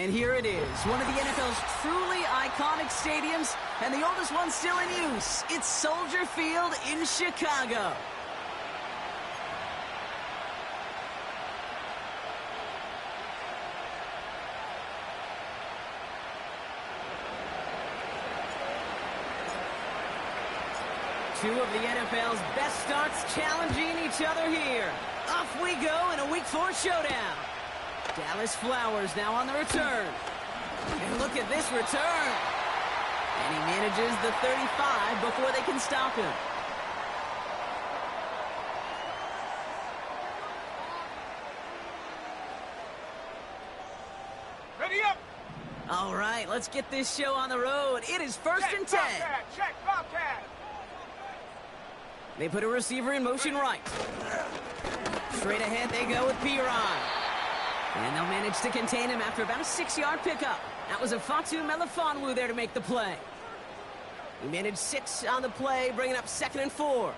And here it is, one of the NFL's truly iconic stadiums, and the oldest one still in use. It's Soldier Field in Chicago. Two of the NFL's best starts challenging each other here. Off we go in a Week 4 showdown. Dallas Flowers now on the return. And look at this return. And he manages the 35 before they can stop him. Ready up. All right, let's get this show on the road. It is first and 10. Check, Bobcat. They put a receiver in motion right. Straight ahead they go with Piron. And they'll manage to contain him after about a 6-yard pickup. That was a Fatu Melifonwu there to make the play. He managed 6 on the play, bringing up 2nd and 4.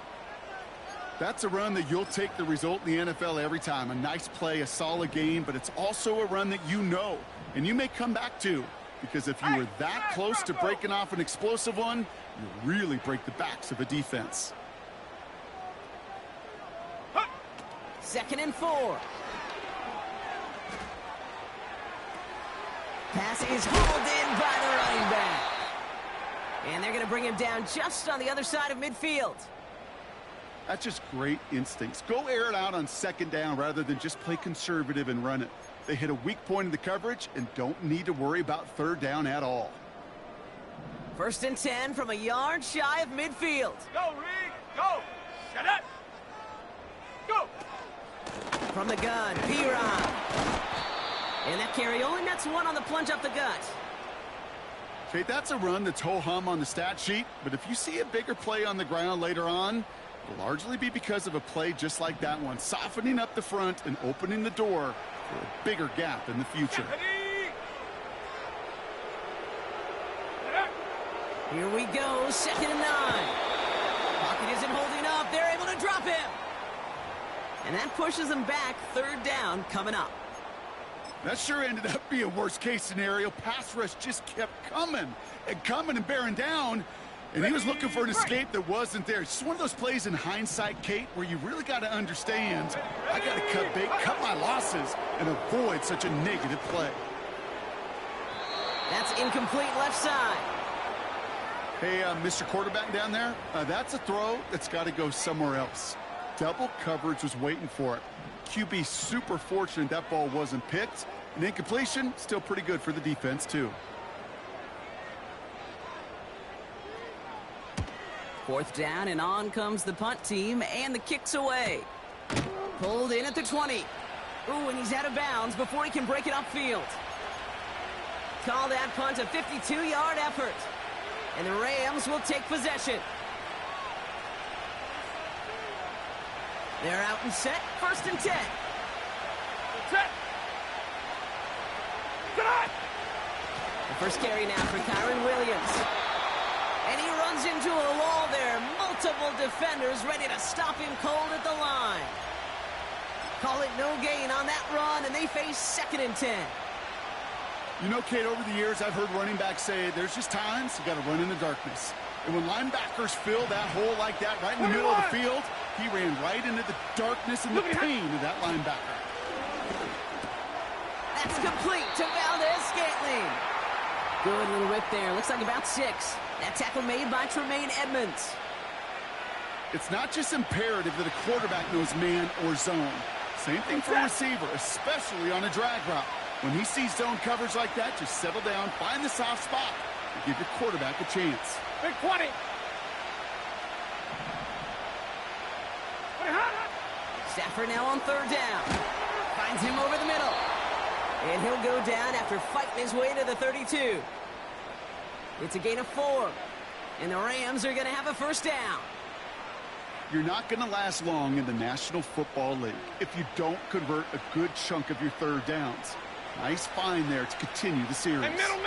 That's a run that you'll take the result in the NFL every time. A nice play, a solid game, but it's also a run that you know, and you may come back to. Because if you were that close to breaking off an explosive one, you really break the backs of a defense. 2nd and 4. Pass is hauled in by the running back. And they're going to bring him down just on the other side of midfield. That's just great instincts. Go air it out on 2nd down rather than just play conservative and run it. They hit a weak point in the coverage and don't need to worry about 3rd down at all. 1st and 10 from a yard shy of midfield. Go, Reed. Go. Shut up. Go. From the gun, Piron. And that carry only nets 1 on the plunge up the gut. Okay, that's a run that's ho-hum on the stat sheet, but if you see a bigger play on the ground later on, it'll largely be because of a play just like that one, softening up the front and opening the door for a bigger gap in the future. Here we go, 2nd and 9. Pocket isn't holding up. They're able to drop him. And that pushes them back. 3rd down coming up. That sure ended up being a worst-case scenario. Pass rush just kept coming and bearing down. And he was looking for an escape that wasn't there. It's just one of those plays in hindsight, Kate, where you really got to understand, I got to cut bait, cut my losses, and avoid such a negative play. That's incomplete left side. Hey, Mr. Quarterback down there, that's a throw that's got to go somewhere else. Double coverage was waiting for it. QB super fortunate that ball wasn't picked. And incompletion, still pretty good for the defense, too. 4th down, and on comes the punt team, and the kick's away. Pulled in at the 20. Ooh, and he's out of bounds before he can break it upfield. Call that punt a 52-yard effort. And the Rams will take possession. They're out and set. 1st and 10. Set. Good on. The first carry now for Kyron Williams. And he runs into a wall there. Multiple defenders ready to stop him cold at the line. Call it no gain on that run, and they face 2nd and 10. You know, Kate, over the years, I've heard running backs say there's just times you got to run in the darkness. And when linebackers fill that hole like that right in the middle of the field, he ran right into the darkness and the pain of that linebacker. That's complete to Valdez-Scantling. Good little whip there. Looks like about 6. That tackle made by Tremaine Edmonds. It's not just imperative that a quarterback knows man or zone. Same thing for a receiver, especially on a drag route. When he sees zone coverage like that, just settle down, find the soft spot, and give your quarterback a chance. Big 20. Stafford now on 3rd down. Finds him over the middle. And he'll go down after fighting his way to the 32. It's a gain of 4. And the Rams are going to have a 1st down. You're not going to last long in the National Football League if you don't convert a good chunk of your 3rd downs. Nice find there to continue the series. Hey, middle.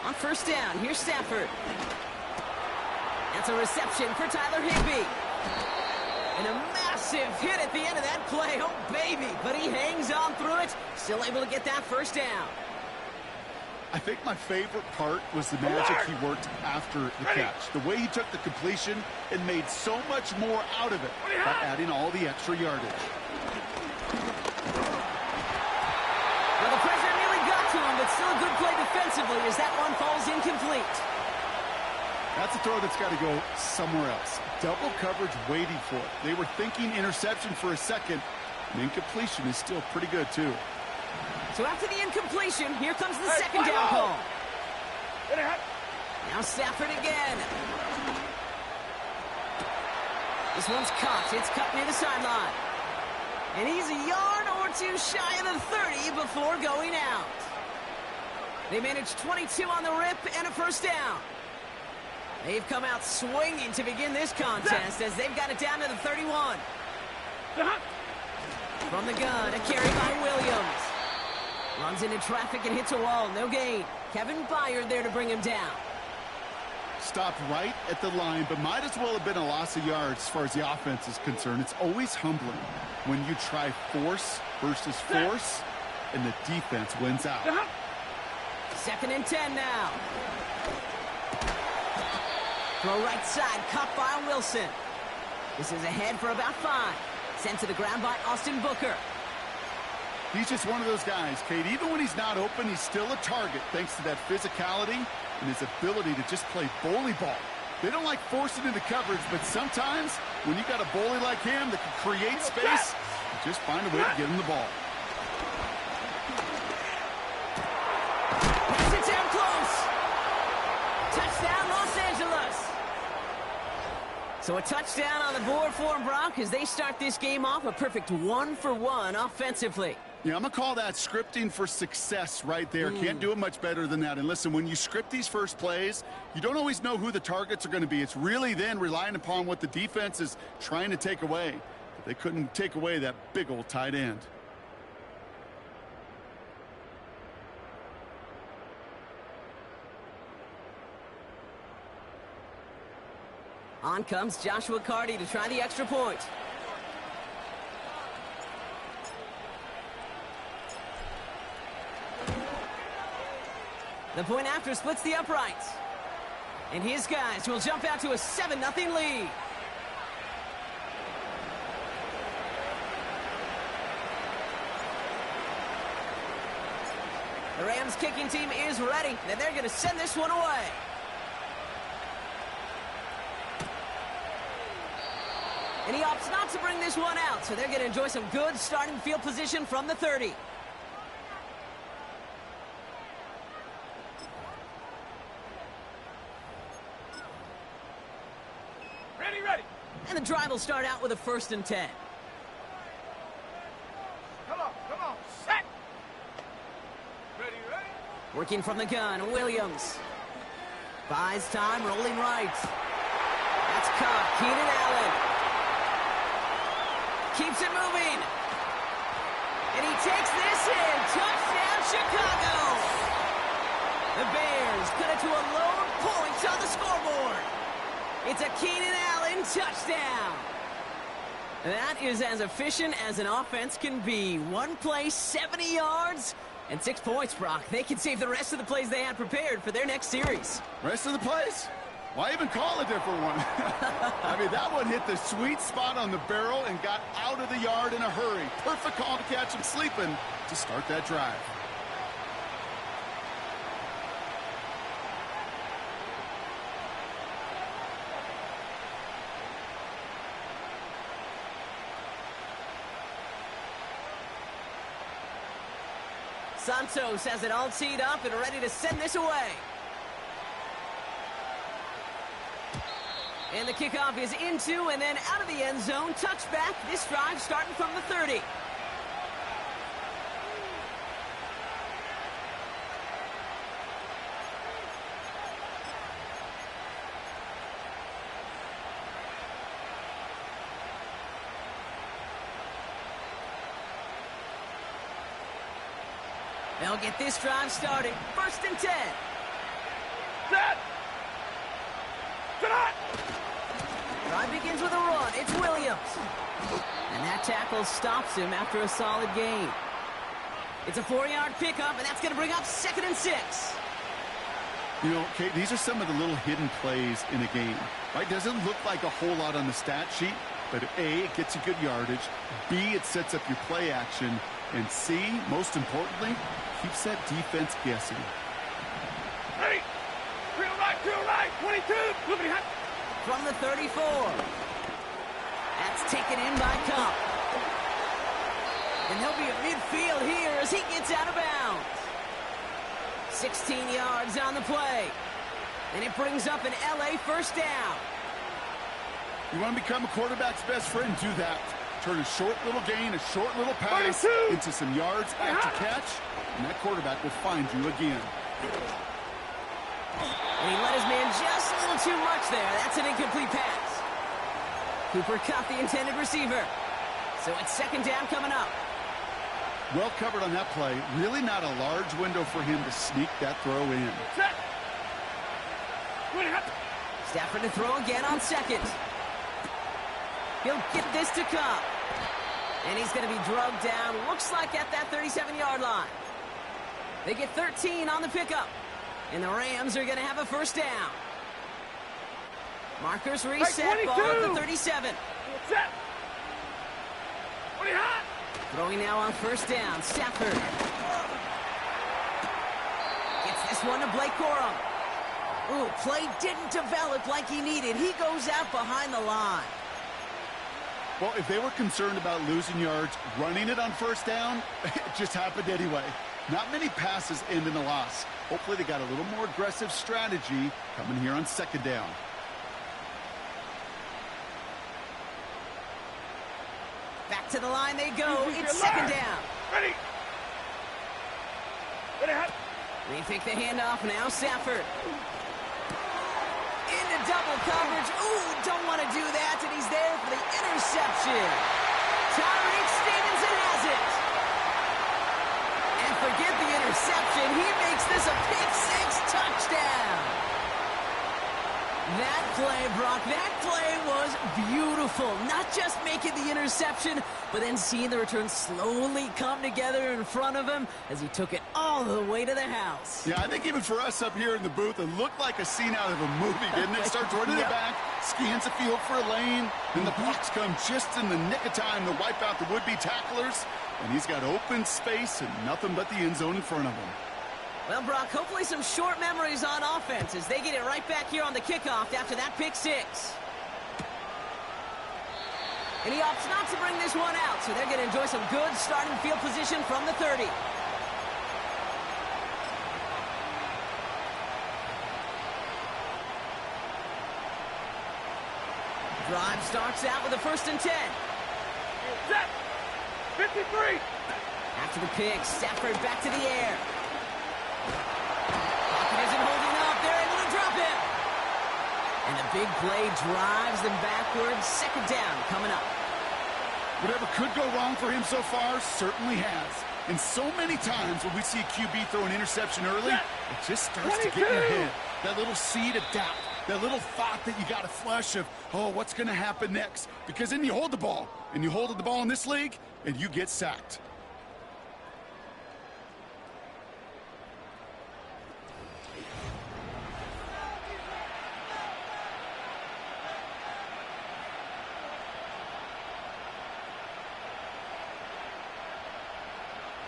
On 1st down, here's Stafford. That's a reception for Tyler Higbee. And a massive hit at the end of that play. Oh, baby. But he hangs on through it. Still able to get that first down. I think my favorite part was the magic he worked after the catch. The way he took the completion and made so much more out of it by adding all the extra yardage. Well, the pressure nearly got to him, but still a good play defensively as that one falls incomplete. That's a throw that's got to go somewhere else. Double coverage waiting for it. They were thinking interception for a second. And incompletion is still pretty good, too. So after the incompletion, here comes the second down call. Now Stafford again. This one's caught. It's cut near the sideline. And he's a yard or two shy of the 30 before going out. They managed 22 on the rip and a first down. They've come out swinging to begin this contest as they've got it down to the 31. From the gun, a carry by Williams. Runs into traffic and hits a wall. No gain. Kevin Byard there to bring him down. Stopped right at the line, but might as well have been a loss of yards as far as the offense is concerned. It's always humbling when you try force versus force, and the defense wins out. 2nd and 10 now. Throw right side, caught by Wilson. This is ahead for about 5. Sent to the ground by Austin Booker. He's just one of those guys, Kate. Even when he's not open, he's still a target thanks to that physicality and his ability to just play bully ball. They don't like forcing into coverage, but sometimes when you got a bully like him that can create space, you just find a way to get him the ball. Pass it down close. Touchdown, Los Angeles. So a touchdown on the board for them, Brock, as they start this game off a perfect 1-for-1 offensively. Yeah, I'm going to call that scripting for success right there. Can't do it much better than that. And listen, when you script these first plays, you don't always know who the targets are going to be. It's really then relying upon what the defense is trying to take away. But they couldn't take away that big old tight end. On comes Joshua Carty to try the extra point. The point after splits the uprights. And his guys will jump out to a 7-0 lead. The Rams kicking team is ready, and they're going to send this one away. And he opts not to bring this one out, so they're going to enjoy some good starting field position from the 30. Ready. And the drive will start out with a 1st and 10. Come on. Set. Ready. Working from the gun, Williams. Buys time, rolling right. That's caught. Keenan Allen. Keeps it moving. And he takes this in. Touchdown, Chicago. The Bears cut it to a lone point on the scoreboard. It's a Keenan Allen touchdown. That is as efficient as an offense can be. One play, 70 yards, and 6 points, Brock. They can save the rest of the plays they had prepared for their next series. Rest of the plays? Why even call a different one? I mean, that one hit the sweet spot on the barrel and got out of the yard in a hurry. Perfect call to catch him sleeping to start that drive. Santos has it all teed up and ready to send this away. And the kickoff is into and then out of the end zone. Touchback. This drive starting from the 30. They'll get this drive started. 1st and 10. Set. Tonight. Drive begins with a run. It's Williams. And that tackle stops him after a solid gain. It's a 4-yard pickup, and that's going to bring up 2nd and 6. You know, Kate, these are some of the little hidden plays in a game. Right? Doesn't look like a whole lot on the stat sheet, but A, it gets you good yardage. B, it sets up your play action. And C, most importantly, keeps that defense guessing. Hey! Real right, 22! Moving hot. From the 34. That's taken in by Cup. And he'll be at midfield here as he gets out of bounds. 16 yards on the play. And it brings up an LA first down. You want to become a quarterback's best friend, do that. Turn a short little gain, a short little pass 22. into some yards after catch, and that quarterback will find you again. And he let his man just a little too much there. That's an incomplete pass. Cooper Kupp, the intended receiver. So it's 2nd down coming up. Well covered on that play. Really not a large window for him to sneak that throw in. Set. Stafford to throw again on 2nd. He'll get this to Kupp. And he's going to be drugged down, looks like at that 37-yard line. They get 13 on the pickup. And the Rams are going to have a first down. Markers reset, ball at the 37. Set. Hot. Throwing now on 1st down, Stafford. Gets this one to Blake Corum. Ooh, play didn't develop like he needed. He goes out behind the line. Well, if they were concerned about losing yards, running it on 1st down, it just happened anyway. Not many passes end in a loss. Hopefully they got a little more aggressive strategy coming here on 2nd down. Back to the line they go. It's 2nd down. Ready. Hot. They take the handoff now. Stafford. Into double coverage. Ooh, don't want to do that. And he's there for the interception. Tyreek Stevenson has it. And forget the interception. He makes this a pick-6 touchdown. That play, Brock, that play was beautiful. Not just making the interception, but then seeing the return slowly come together in front of him as he took it all the way to the house. Yeah, I think even for us up here in the booth, it looked like a scene out of a movie, didn't it? Starts running it back, scans the field for a lane, and the blocks come just in the nick of time to wipe out the would-be tacklers, and he's got open space and nothing but the end zone in front of him. Well, Brock, hopefully some short memories on offense as they get it right back here on the kickoff after that pick-6. And he opts not to bring this one out, so they're going to enjoy some good starting field position from the 30. Drive starts out with a 1st and 10. Set. 53. After the pick, Stafford back to the air. Pocket isn't holding up. They're able to drop him. And the big play drives them backwards. 2nd down coming up. Whatever could go wrong for him so far certainly has. And so many times when we see a QB throw an interception early, it just starts to get in your head. That little seed of doubt, that little thought that you got a flush of, oh, what's going to happen next? Because then you hold the ball, and you hold the ball in this league, and you get sacked.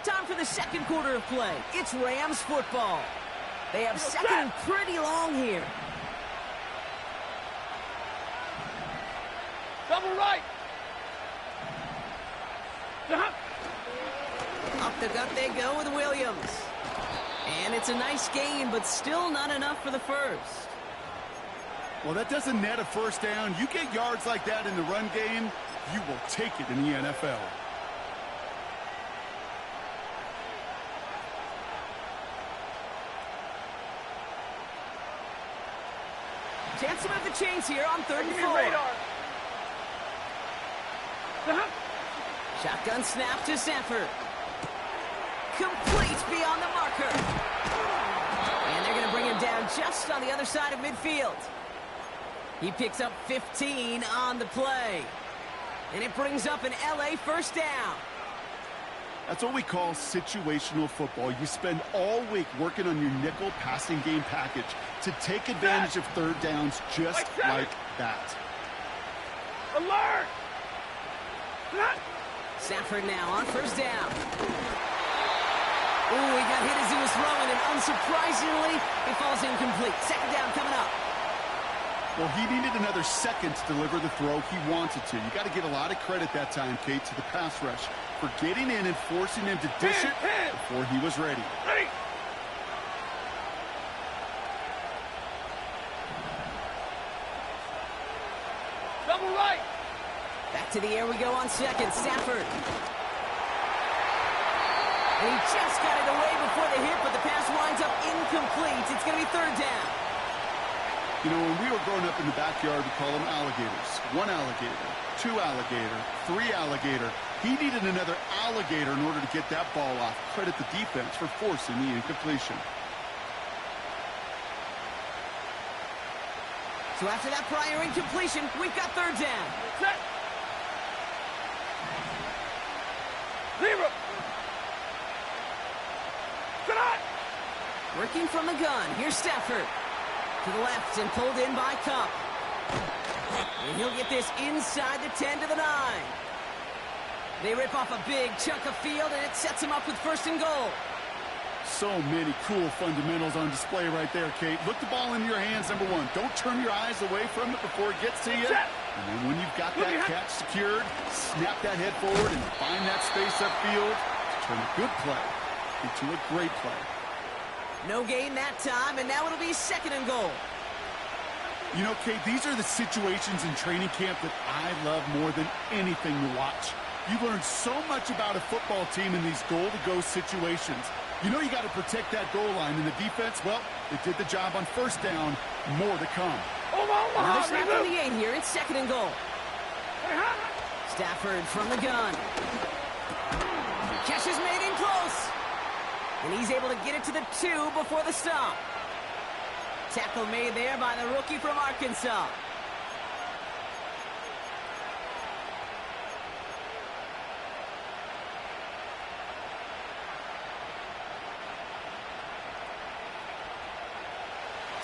Time for the 2nd quarter of play. It's Rams football. They have 2nd and pretty long here. Double right. Up the gut they go with Williams. And it's a nice gain, but still not enough for the first. Well, that doesn't net a 1st down. You get yards like that in the run game, you will take it in the NFL. Chance to move the chains here on 3rd and 4. Shotgun snap to Stafford. Complete beyond the marker. And they're going to bring him down just on the other side of midfield. He picks up 15 on the play. And it brings up an LA first down. That's what we call situational football. You spend all week working on your nickel passing game package to take advantage of third downs just like that. Alert! Stafford now on first down. Ooh, he got hit as he was throwing, and unsurprisingly, it falls incomplete. Second down coming up. Well, he needed another second to deliver the throw he wanted to. You got to give a lot of credit that time, Kate, to the pass rush for getting in and forcing him to dish it before he was ready. Ready! Double right! Back to the air we go on second. Stafford. And he just got it away before the hit, but the pass winds up incomplete. It's going to be third down. You know, when we were growing up in the backyard, we call them alligators. One alligator, two alligator, three alligator. He needed another alligator in order to get that ball off. Credit the defense for forcing the incompletion. So after that prior incompletion, we've got third down. Set! Zero! Sit on! Working from the gun. Here's Stafford. To the left and pulled in by Kupp. And he'll get this inside the 10 to the 9. They rip off a big chunk of field, and it sets him up with first and goal. So many cool fundamentals on display right there, Kate. Look the ball into your hands, number one. Don't turn your eyes away from it before it gets to you. And then when you've got that catch secured, snap that head forward and find that space upfield to turn a good play into a great play. No gain that time, and now it'll be second and goal. You know, Kate, these are the situations in training camp that I love more than anything to watch. You learn so much about a football team in these goal-to-go situations. You know you got to protect that goal line, and the defense, well, they did the job on first down. More to come. Another snap on the 8 here. It's second and goal. Stafford from the gun. Catch is made in close. And he's able to get it to the 2 before the stop. Tackle made there by the rookie from Arkansas.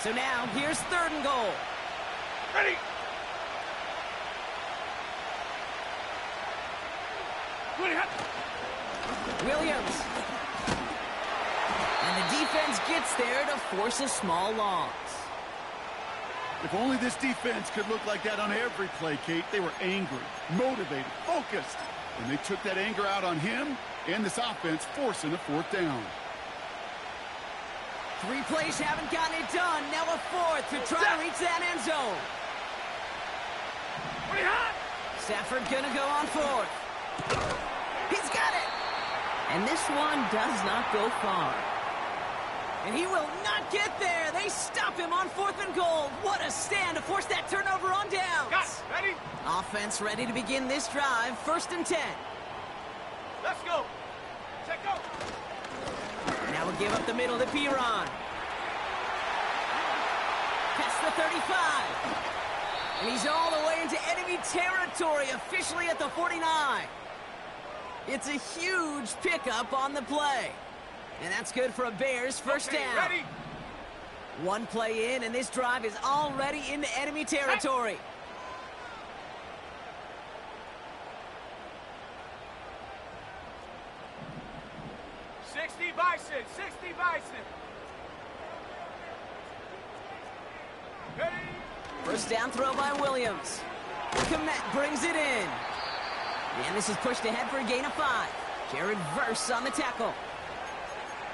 So now, here's third and goal. Ready! Williams. And the defense gets there to force a small loss. If only this defense could look like that on every play, Kate. They were angry, motivated, focused. And they took that anger out on him and this offense, forcing a fourth down. 3 plays haven't gotten it done. Now a fourth to try to reach that end zone. Stafford gonna go on fourth. He's got it. And this one does not go far. And he will not get there. They stop him on fourth and goal. What a stand to force that turnover on downs. Got it. Ready? Offense ready to begin this drive. First and 10. Let's go. Check go. Now we'll give up the middle to Piron. Past the 35. And he's all the way into enemy territory, officially at the 49. It's a huge pickup on the play. And that's good for a Bears first down. Ready? 1 play in, and this drive is already into enemy territory. Bison, 60 Bison. Ready? First down throw by Williams. Kmet brings it in. And this is pushed ahead for a gain of 5. Jared Verse on the tackle.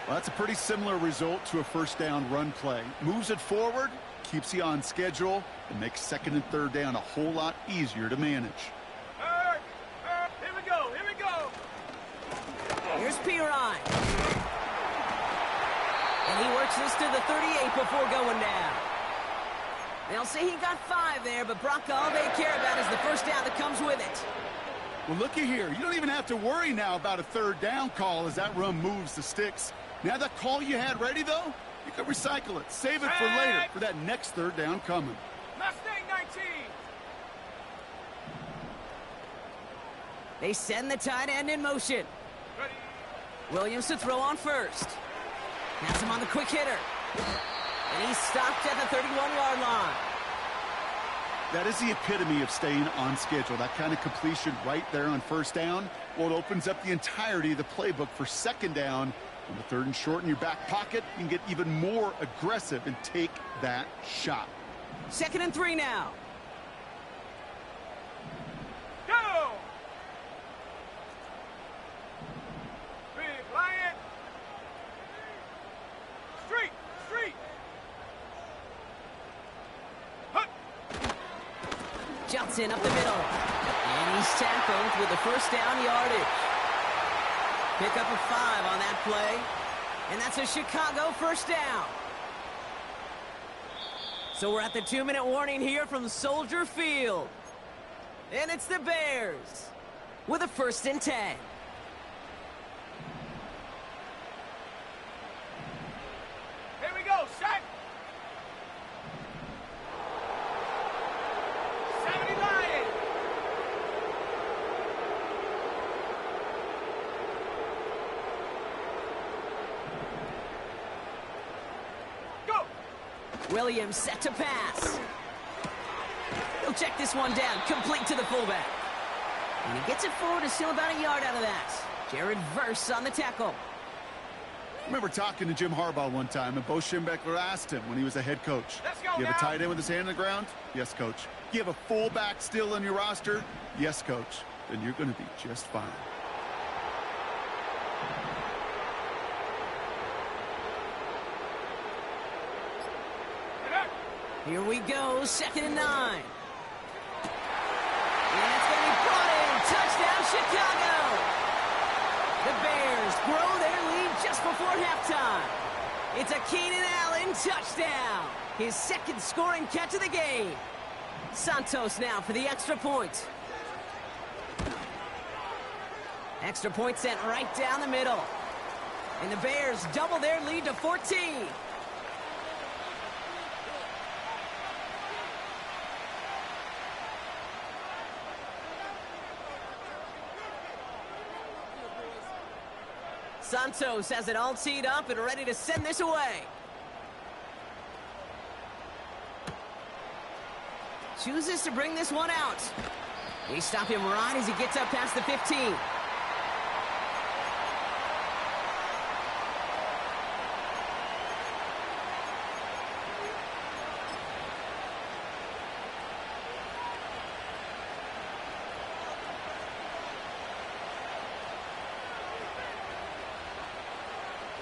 Well, that's a pretty similar result to a first down run play. Moves it forward, keeps you on schedule, and makes second and third down a whole lot easier to manage. Here we go, here we go. Here's Piron. And he works this to the 38 before going down. They'll say he got 5 there, but Brock, all they care about is the first down that comes with it. Well, looky here. You don't even have to worry now about a third down call as that run moves the sticks. Now that call you had ready, though, you can recycle it. Save it for later for that next third down coming. Mustang They send the tight end in motion. Ready. Williams to throw on first. Has him on the quick hitter. And he's stopped at the 31-yard line. That is the epitome of staying on schedule. That kind of completion right there on first down. Well, it opens up the entirety of the playbook for second down. On the third and short in your back pocket, you can get even more aggressive and take that shot. 2nd and 3 now. Go! Big Lion! Street! Street! Hut! Johnson up the middle. And he's tackled with the first down yardage. Pick up a 5 on that play. And that's a Chicago first down. So we're at the 2-minute warning here from Soldier Field. And it's the Bears with a 1st and 10. Here we go, set! 70 Lion! Go! Williams set to pass. He'll check this one down, complete to the fullback. And he gets it forward to still about a yard out of that. Jared Verse on the tackle. I remember talking to Jim Harbaugh one time, and Bo Schembechler asked him when he was a head coach, Let's go you have now. a tight end with his hand on the ground? Yes, coach. You have a fullback still on your roster? Yes, coach. Then you're going to be just fine. Here we go, 2nd and 9. And that's going to be brought in. Touchdown, Chicago! The Bears grow their lead just before halftime. It's a Keenan Allen touchdown. His 2nd scoring catch of the game. Santos now for the extra point. Extra point sent right down the middle. And the Bears double their lead to 14. Santos has it all teed up and ready to send this away. Chooses to bring this one out. They stop him right as he gets up past the 15.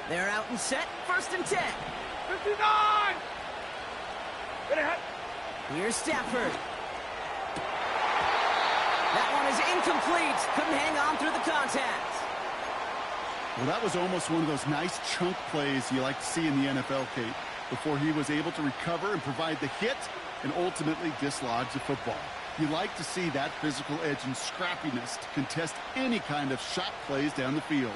They're out and set, 1st and 10. 59! Get ahead! Here's Stafford. That one is incomplete. Couldn't hang on through the contact. Well, that was almost one of those nice chunk plays you like to see in the NFL, Kate, before he was able to recover and provide the hit and ultimately dislodge the football. You like to see that physical edge and scrappiness to contest any kind of shot plays down the field.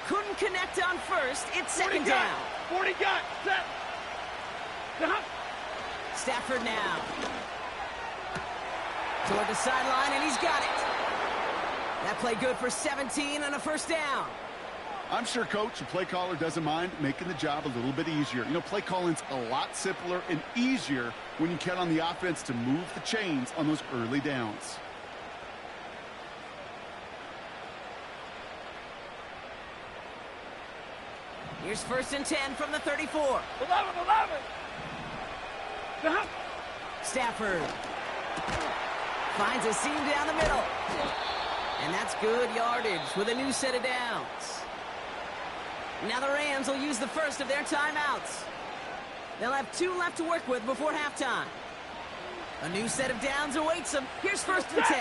Couldn't connect on first. It's 2nd 40 down. 40 got set. Stafford now. Toward the sideline, and he's got it. That play good for 17 and a 1st down. I'm sure coach and play caller doesn't mind making the job a little bit easier. You know, play calling's a lot simpler and easier when you count on the offense to move the chains on those early downs. Here's 1st and 10 from the 34. 11! Stafford finds a seam down the middle. And that's good yardage with a new set of downs. Now the Rams will use the first of their timeouts. They'll have 2 left to work with before halftime. A new set of downs awaits them. Here's 1st and 10.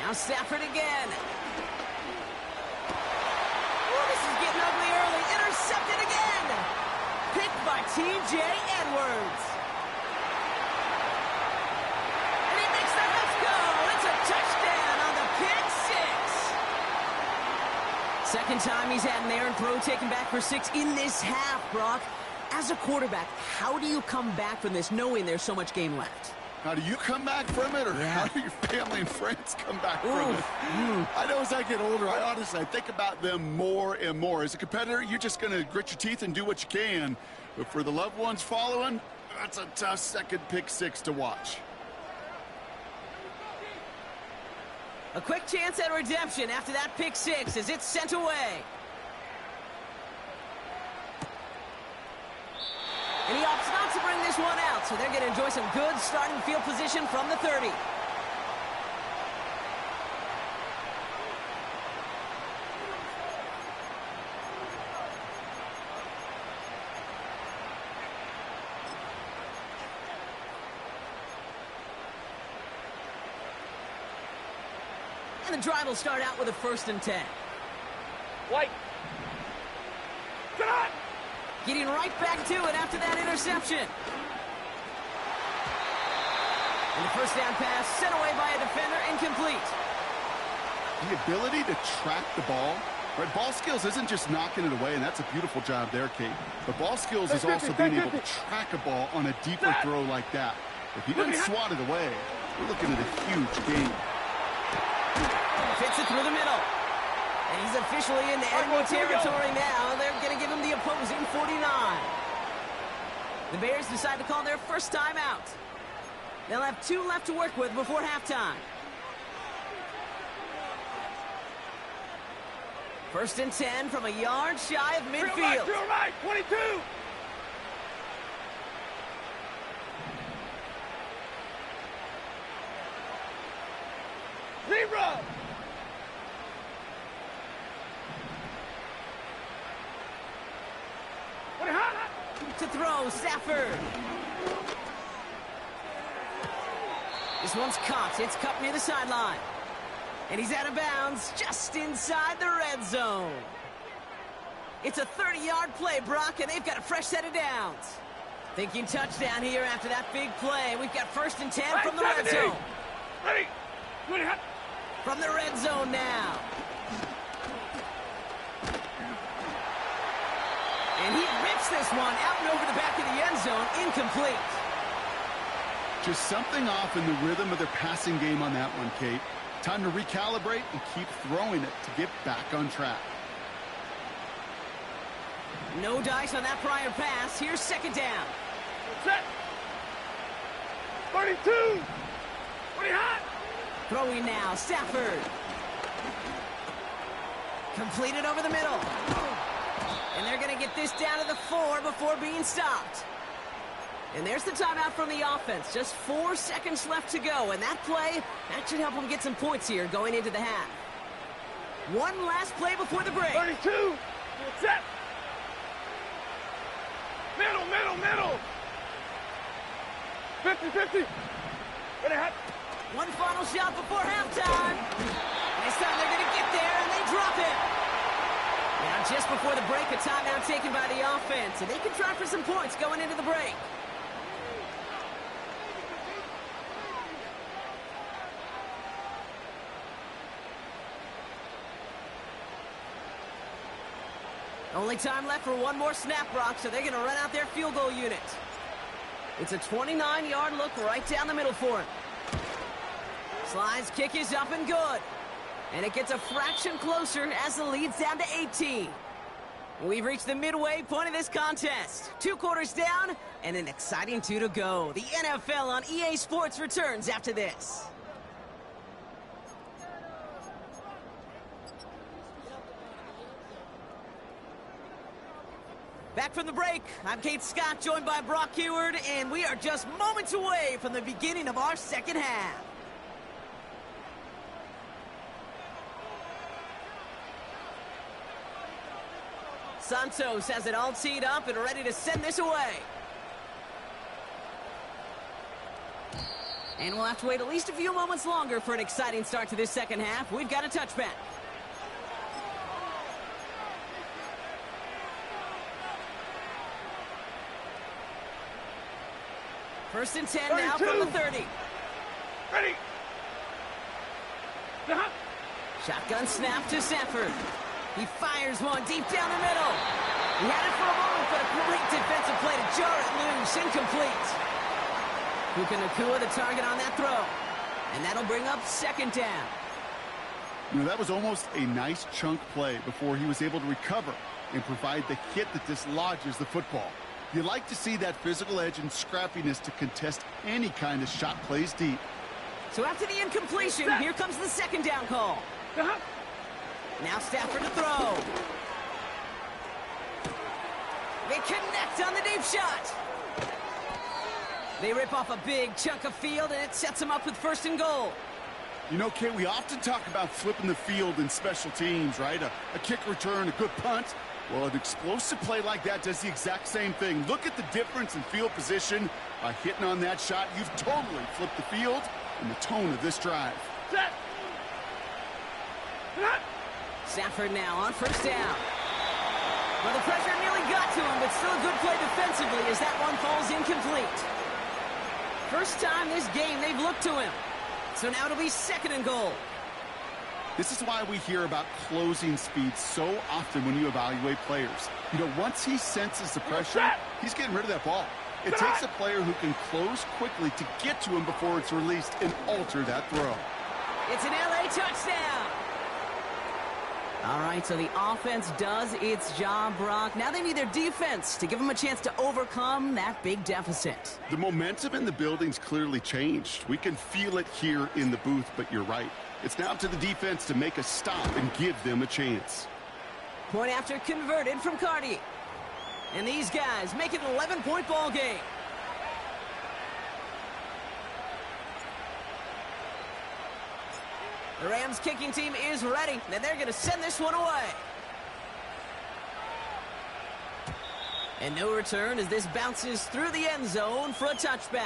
Now Stafford again. Ooh, this is getting ugly early. Intercepted again. Picked by T.J. Edwards. And he makes the Rams go. It's a touchdown on the pick 6. Second time he's had an errant throw taken back for 6 in this half, Brock. As a quarterback, how do you come back from this knowing there's so much game left? How do you come back from it, or how do your family and friends come back from it? I know as I get older, I think about them more and more. As a competitor, you're just going to grit your teeth and do what you can. But for the loved ones following, that's a tough second pick six to watch. A quick chance at redemption after that pick six as it's sent away. And he opts not to bring this one out, so they're going to enjoy some good starting field position from the 30. And the drive will start out with a 1st and 10. White. Shot! Getting right back to it after that interception. And the first down pass sent away by a defender, incomplete. The ability to track the ball, right? Ball skills isn't just knocking it away, and that's a beautiful job there, Kate. But ball skills is also being able to track a ball on a deeper throw like that. If he doesn't swat it away, we're looking at a huge game. Fits it through the middle. And he's officially in the enemy territory now. They're going to give him the opposing 49. The Bears decide to call their first timeout. They'll have 2 left to work with before halftime. 1st and 10 from a yard shy of midfield. Drill right, 22. Zebra. To throw, Stafford. This one's caught. It's cut near the sideline. And he's out of bounds just inside the red zone. It's a 30-yard play, Brock, and they've got a fresh set of downs. Thinking touchdown here after that big play. We've got 1st and 10 from the red zone. Ready. From the red zone now. And he rips this one out and over the back of the end zone, incomplete. Just something off in the rhythm of their passing game on that one, Kate. Time to recalibrate and keep throwing it to get back on track. No dice on that prior pass. Here's 2nd down. Set. 32. Pretty hot. Throwing now, Stafford. Completed over the middle. And they're going to get this down to the 4 before being stopped. And there's the timeout from the offense. Just 4 seconds left to go. And that play, that should help them get some points here going into the half. One last play before the break. 32. Set. Middle. 50. Ready, hot. One final shot before halftime. This time they're going to get there, and they drop it. Now, just before the break, a timeout taken by the offense, and they can try for some points going into the break. Only time left for one more snap, Brock, so they're going to run out their field goal unit. It's a 29-yard look right down the middle for him. Slide's kick is up and good. And it gets a fraction closer as the lead's down to 18. We've reached the midway point of this contest. 2 quarters down and an exciting 2 to go. The NFL on EA Sports returns after this. Back from the break, I'm Kate Scott, joined by Brock Huard, and we are just moments away from the beginning of our second half. Santos has it all teed up and ready to send this away. And we'll have to wait at least a few moments longer for an exciting start to this second half. We've got a touchback. First and 10 now from the 30. Ready. Shotgun snap to Stafford. He fires one deep down the middle. He had it for a moment, but a great defensive play to jar it loose. Incomplete. Puka Nacua, the target on that throw. And that'll bring up second down. You know, that was almost a nice chunk play before he was able to recover and provide the hit that dislodges the football. You like to see that physical edge and scrappiness to contest any kind of shot plays deep. So after the incompletion, here comes the second down call. Now Stafford to throw. They connect on the deep shot. They rip off a big chunk of field, and it sets them up with first and goal. You know, Kate, we often talk about flipping the field in special teams, right? A kick return, a good punt. Well, an explosive play like that does the exact same thing. Look at the difference in field position. By hitting on that shot, you've totally flipped the field and the tone of this drive. Stafford now on first down. Well, the pressure nearly got to him, but still a good play defensively as that one falls incomplete. First time this game they've looked to him. So now it'll be second and goal. This is why we hear about closing speed so often when you evaluate players. You know, once he senses the pressure, he's getting rid of that ball. It takes a player who can close quickly to get to him before it's released and alter that throw. It's an LA touchdown. All right, so the offense does its job, Brock. Now they need their defense to give them a chance to overcome that big deficit. The momentum in the building's clearly changed. We can feel it here in the booth, but you're right. It's now up to the defense to make a stop and give them a chance. Point after converted from Cardi. And these guys make it an 11-point ball game. The Rams kicking team is ready, and they're going to send this one away. And no return as this bounces through the end zone for a touchback.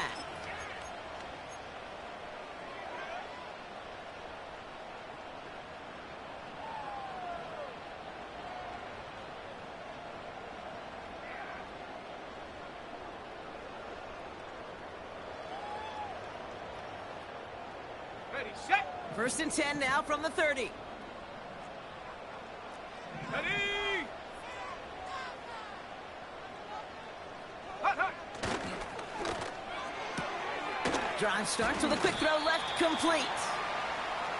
Ready, set. First and 10 now from the 30. Ready. Hot, hot. Drive starts with a quick throw left, complete.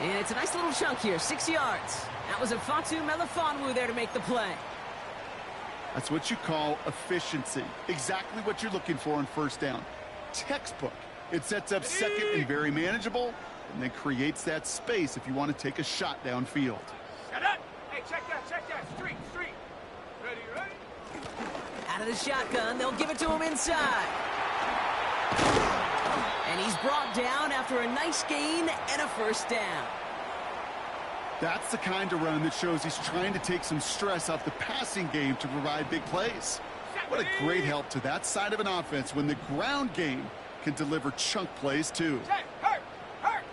And it's a nice little chunk here, 6 yards. That was a Fatu Melifonwu there to make the play. That's what you call efficiency. Exactly what you're looking for on first down. Textbook. It sets up second and very manageable, and then creates that space if you want to take a shot downfield. Shut up. Hey, check that, check that. Street, street. Ready, ready. Out of the shotgun, they'll give it to him inside. And he's brought down after a nice gain and a first down. That's the kind of run that shows he's trying to take some stress off the passing game to provide big plays. What a great help to that side of an offense when the ground game can deliver chunk plays too. Check, hurt, hurt.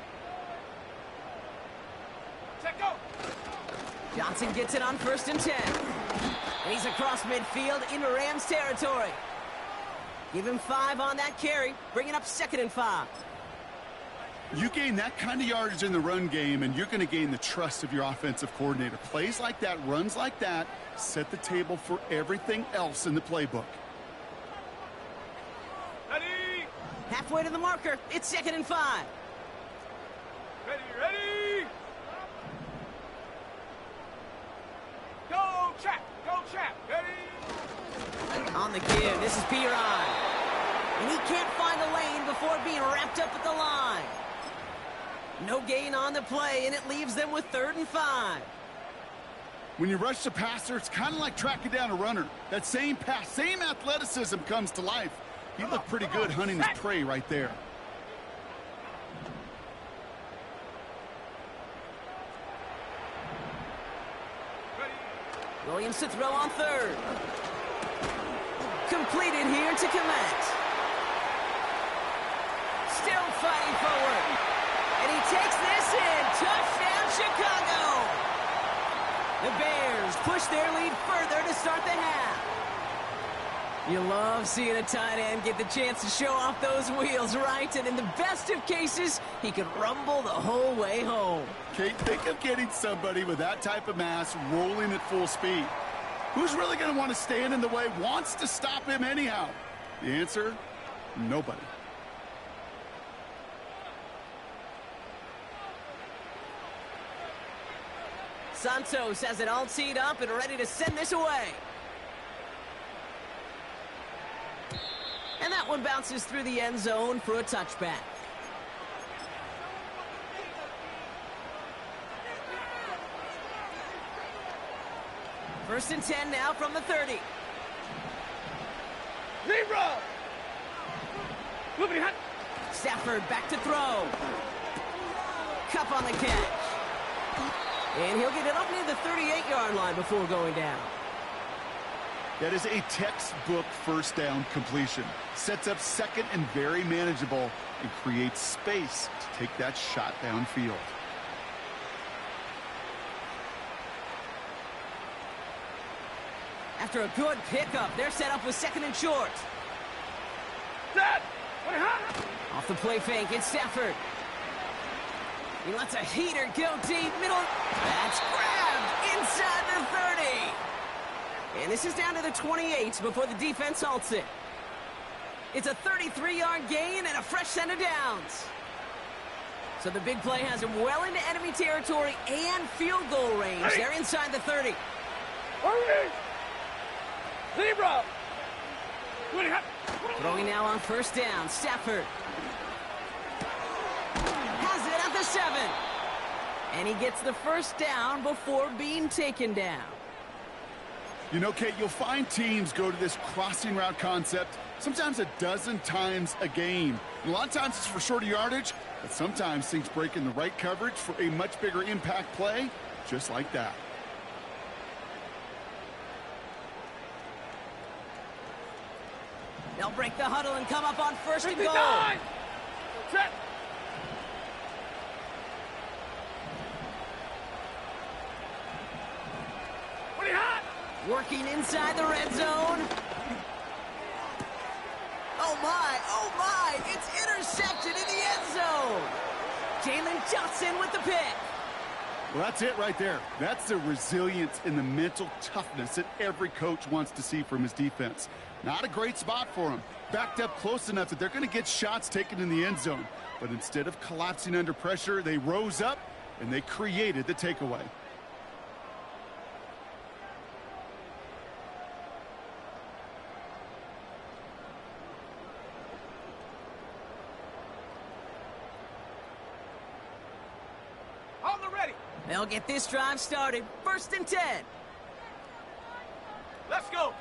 Check, go. Johnson gets it on first and 10. And he's across midfield into Rams territory. Give him 5 on that carry, bringing up second and 5. You gain that kind of yardage in the run game, and you're going to gain the trust of your offensive coordinator. Plays like that, runs like that, set the table for everything else in the playbook. Ready. Halfway to the marker, it's second and 5. Ready, ready. Go, chap. Go, chap. Ready. On the give, this is Piron. And he can't find the lane before being wrapped up at the line. No gain on the play, and it leaves them with third and 5. When you rush the passer, it's kind of like tracking down a runner. That same pass, same athleticism comes to life. He looked pretty good hunting his prey right there. Ready. Williams to throw on third. Completed here to Komet. Still fighting forward. And he takes this in. Touchdown, Chicago. The Bears push their lead further to start the half. You love seeing a tight end get the chance to show off those wheels, right? And in the best of cases, he could rumble the whole way home. Kate, think of getting somebody with that type of mass rolling at full speed. Who's really going to want to stand in the way, wants to stop him anyhow? The answer, nobody. Santos has it all teed up and ready to send this away. And that one bounces through the end zone for a touchback. First and 10 now from the 30. Zebra! Moving hot. Stafford back to throw. Cup on the catch. And he'll get it up near the 38-yard line before going down. That is a textbook first down completion. Sets up second and very manageable and creates space to take that shot downfield. After a good pickup, they're set up with second and short. Set! Off the play fake, it's Stafford. He lets a heater go deep, middle. That's grabbed inside the 30. And this is down to the 28 before the defense halts it. It's a 33-yard gain and a fresh set of downs. So the big play has him well into enemy territory and field goal range. Hey. They're inside the 30. Hurry! Zebra! Throwing now on first down, Stafford. Has it at the 7. And he gets the first down before being taken down. You know, Kate, you'll find teams go to this crossing route concept sometimes a dozen times a game. And a lot of times it's for shorter yardage, but sometimes things break in the right coverage for a much bigger impact play, just like that. They'll break the huddle and come up on first and goal. Set! Pretty hot! Working inside the red zone. Oh my, it's intercepted in the end zone. Jalen Johnson with the pick. Well, that's it right there. That's the resilience and the mental toughness that every coach wants to see from his defense. Not a great spot for him. Backed up close enough that they're going to get shots taken in the end zone. But instead of collapsing under pressure, they rose up and they created the takeaway. On the ready! They'll get this drive started. First and 10. Let's go!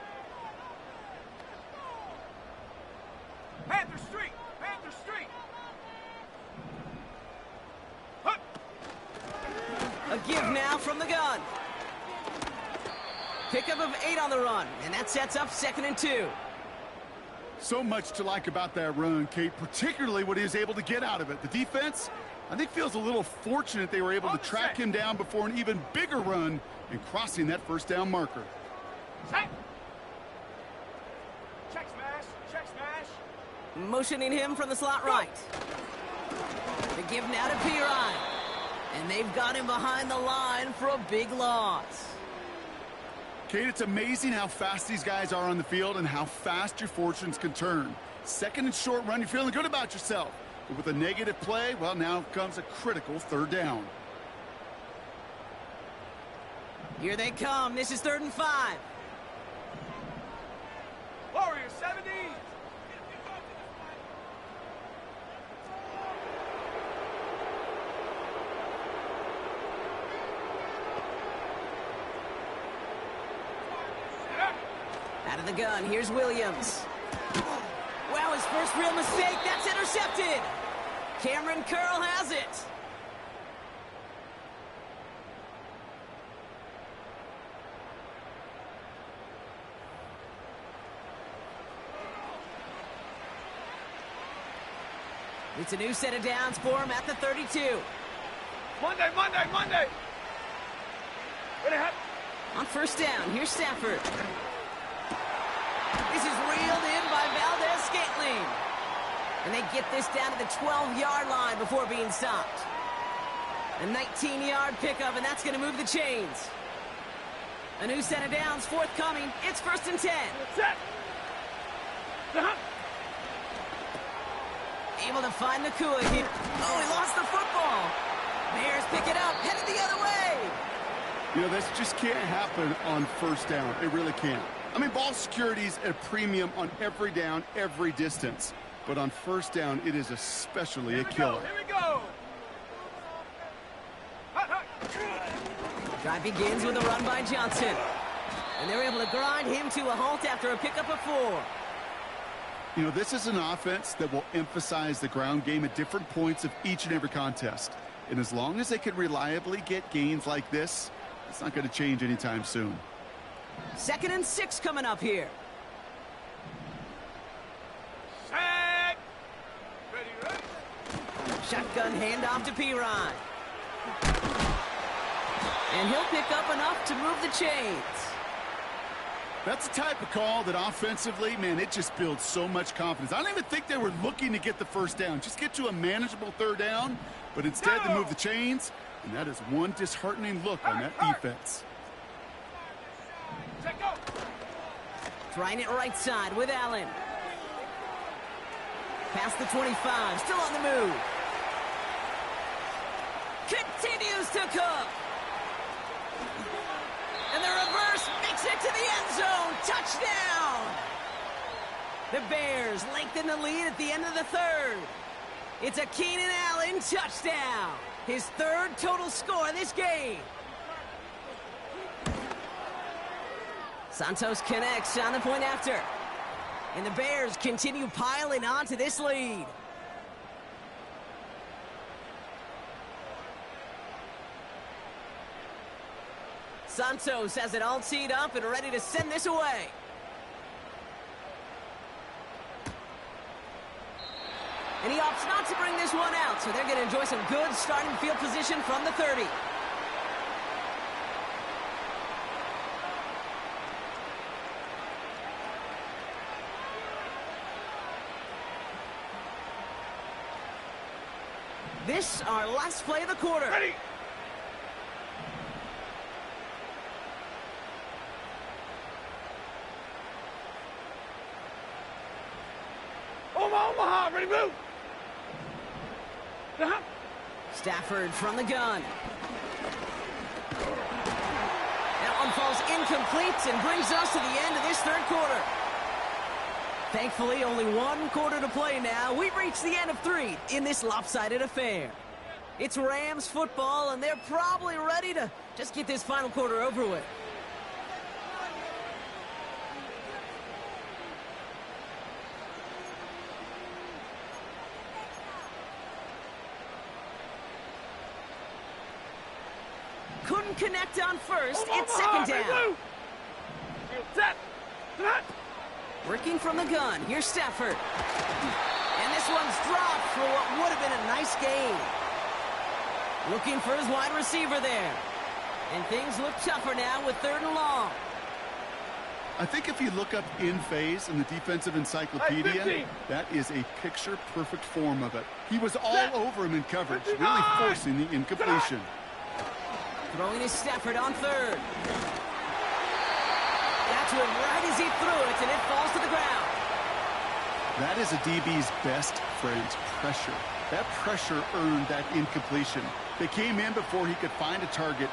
Panther Street! Panther Street! Hup. A give now from the gun. Pickup of 8 on the run, and that sets up second and 2. So much to like about that run, Kate, particularly what he was able to get out of it. The defense, I think, feels a little fortunate they were able to track him down before an even bigger run and crossing that first down marker. Set! Check smash! Check smash! Motioning him from the slot right. The give now to Pirine. And they've got him behind the line for a big loss. Kate, it's amazing how fast these guys are on the field and how fast your fortunes can turn. Second and short run, you're feeling good about yourself. But with a negative play, well, now comes a critical third down. Here they come. This is 3rd and 5. Warriors 70! Out of the gun, here's Williams. Wow, his first real mistake. That's intercepted. Cameron Curl has it. It's a new set of downs for him at the 32. Monday! Ready, hot! On first down, here's Stafford. This is reeled in by Valdez-Scantling. And they get this down to the 12-yard line before being stopped. A 19-yard pickup, and that's going to move the chains. A new set of downs forthcoming. It's 1st and 10. Set. Able to find Nakua here. Oh, he lost the football. Bears pick it up, headed the other way. You know, this just can't happen on 1st down. It really can't. I mean, ball security's at a premium on every down, every distance. But on 1st down, it is especially a killer. Here we go. Drive begins with a run by Johnson. And they're able to grind him to a halt after a pickup of 4. You know, this is an offense that will emphasize the ground game at different points of each and every contest. And as long as they can reliably get gains like this, it's not going to change anytime soon. 2nd and 6 coming up here. Set. Ready. Shotgun handoff to Piron. And he'll pick up enough to move the chains. That's the type of call that offensively, man, it just builds so much confidence. I don't even think they were looking to get the 1st down. Just get to a manageable 3rd down, but instead they move the chains, and that is one disheartening look on that defense. Set, go. Trying it right side with Allen. Past the 25, still on the move. Continues to cook. And the reverse makes it to the end zone. Touchdown! The Bears lengthen the lead at the end of the 3rd. It's a Keenan Allen touchdown. His 3rd total score of this game. Santos connects on the point after. And the Bears continue piling on to this lead. Santos has it all teed up and ready to send this away. And he opts not to bring this one out, so they're going to enjoy some good starting field position from the 30. This, our last play of the quarter. Ready. Omaha, ready, move. Stafford from the gun. That one falls incomplete and brings us to the end of this 3rd quarter. Thankfully, only 1 quarter to play now. We've reached the end of 3 in this lopsided affair. It's Rams football, and they're probably ready to just get this final quarter over with. Couldn't connect on 1st. It's 2nd down. Set. Working from the gun. Here's Stafford. And this one's dropped for what would have been a nice gain. Looking for his wide receiver there. And things look tougher now with 3rd and long. I think if you look up in phase in the defensive encyclopedia, that is a picture-perfect form of it. He was all over him in coverage, really forcing the incompletion. Throwing his Stafford on 3rd. That's it right as he threw it, and it falls to the ground. That is a DB's best friend, pressure. That pressure earned that incompletion. They came in before he could find a target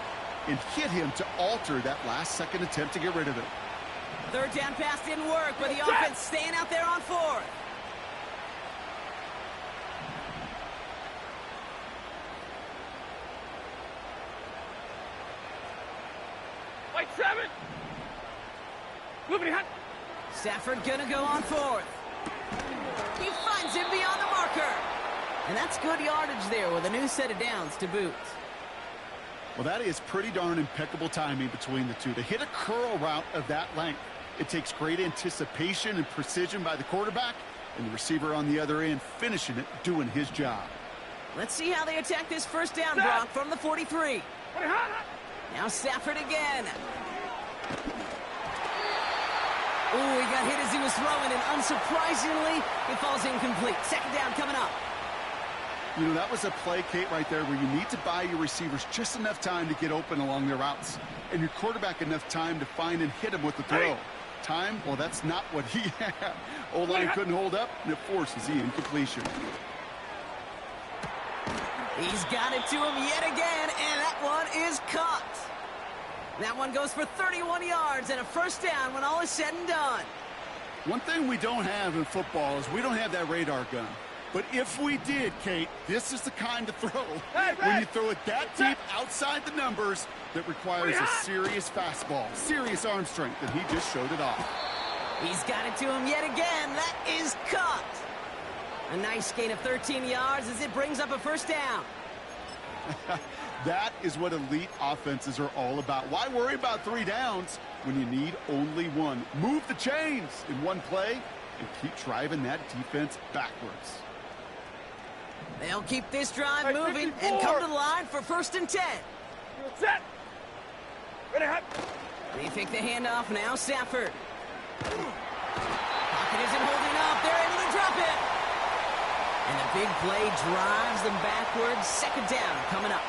and hit him to alter that last-second attempt to get rid of it. 3rd down pass didn't work, but the offense staying out there on 4th. White 7. Moving hot. Stafford gonna go on 4th. He finds him beyond the marker. And that's good yardage there with a new set of downs to boot. Well, that is pretty darn impeccable timing between the two. To hit a curl route of that length, it takes great anticipation and precision by the quarterback, and the receiver on the other end finishing it, doing his job. Let's see how they attack this 1st down, Brock, from the 43. Now Stafford again. Ooh, he got hit as he was throwing, and unsurprisingly, it falls incomplete. 2nd down coming up. You know, that was a play, Kate, right there where you need to buy your receivers just enough time to get open along their routes, and your quarterback enough time to find and hit him with the throw. Time, well, that's not what he had. O-line couldn't hold up, and it forces the incompletion. He's got it to him yet again, and that one is caught. That one goes for 31 yards and a first down when all is said and done. One thing we don't have in football is we don't have that radar gun. But if we did, Kate, this is the kind of throw when you throw it that deep outside the numbers that requires a serious fastball, serious arm strength, and he just showed it off. He's got it to him yet again. That is caught. A nice gain of 13 yards as it brings up a first down. That is what elite offenses are all about. Why worry about 3 downs when you need only one? Move the chains in one play and keep driving that defense backwards. They'll keep this drive moving and come to the line for 1st and 10. Set. Ready, hot. They take the handoff now. Stafford. Pocket isn't holding up. They're able to drop it. And the big play drives them backwards. 2nd down coming up.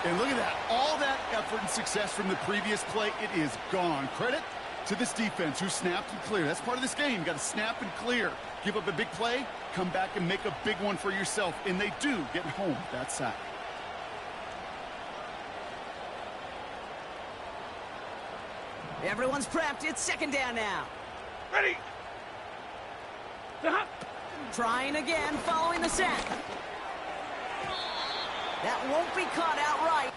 And look at that. All that effort and success from the previous play, it is gone. Credit to this defense who snapped and cleared. That's part of this game. You got to snap and clear. Give up a big play, come back and make a big one for yourself. And they do get home that sack. Everyone's prepped. It's 2nd down now. Ready. Trying again following the sack. That won't be caught outright.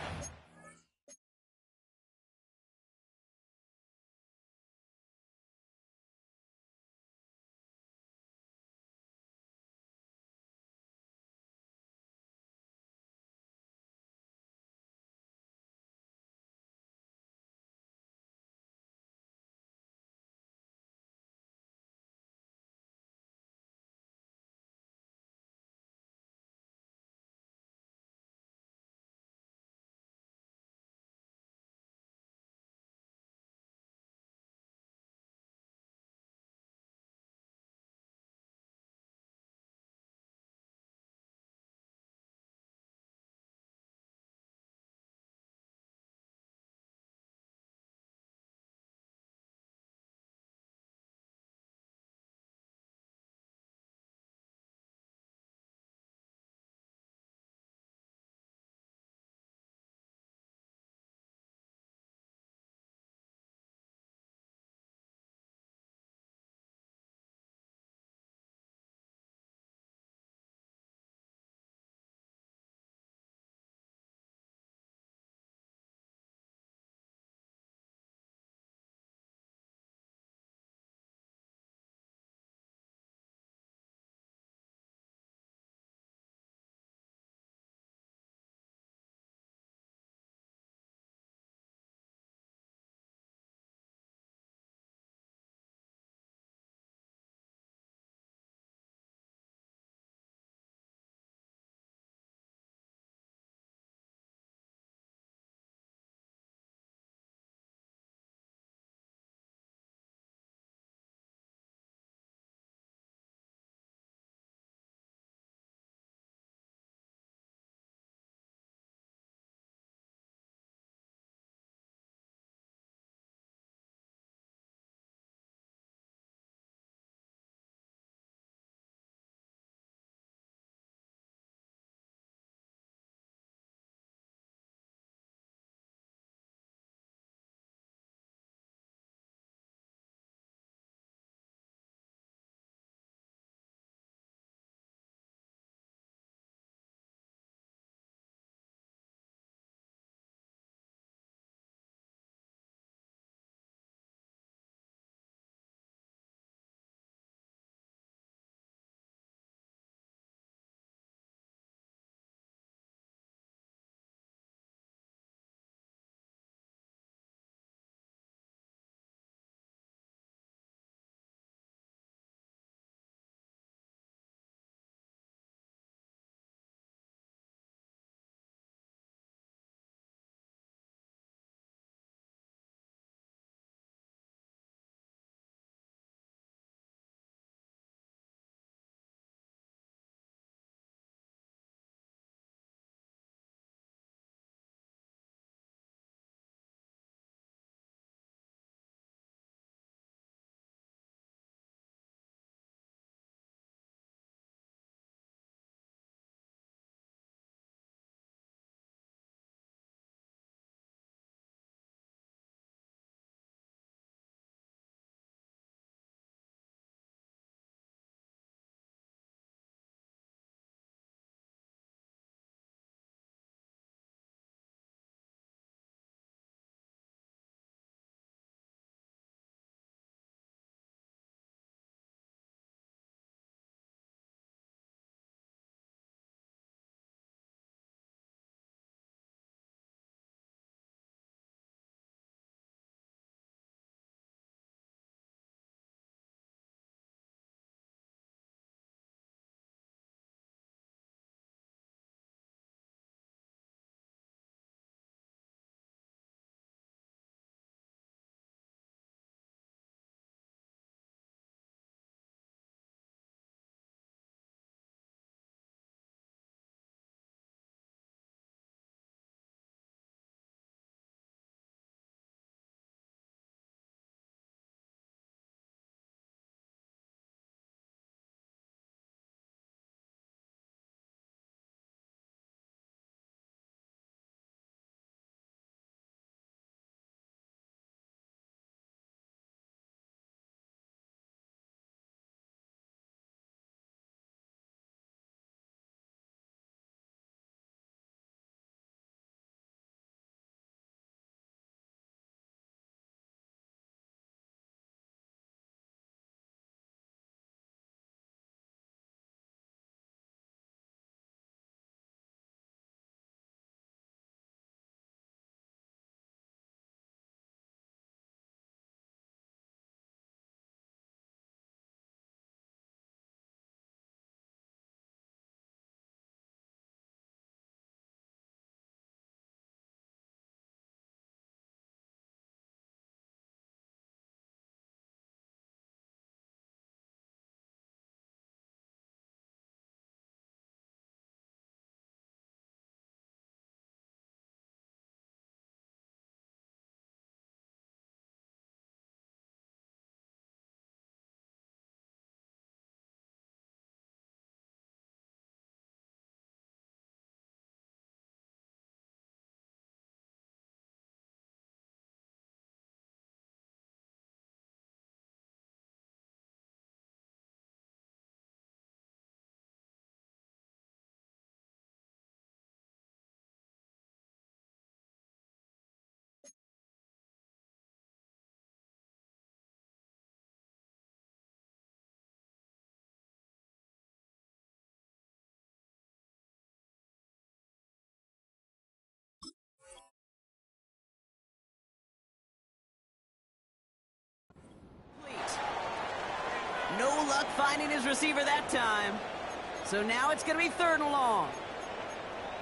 No luck finding his receiver that time. So now it's going to be 3rd and long.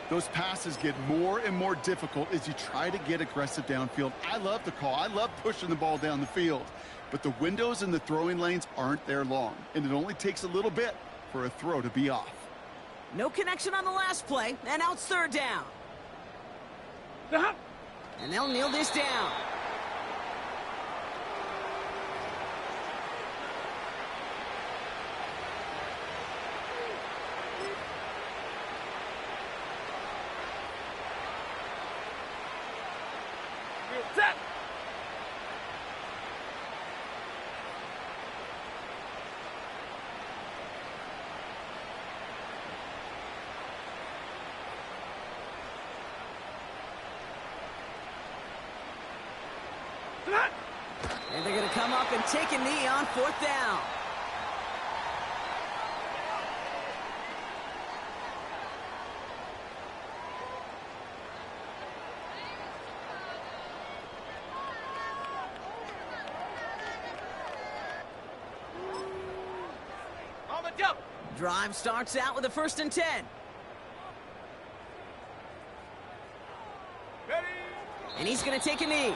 Those passes get more and more difficult as you try to get aggressive downfield. I love the call. I love pushing the ball down the field. But the windows in the throwing lanes aren't there long, and it only takes a little bit for a throw to be off. No connection on the last play, and now it's 3rd down. And they'll kneel this down. Set. And they're going to come up and take a knee on 4th down. On the jump. Drive starts out with a 1st and 10. Ready. And he's going to take a knee.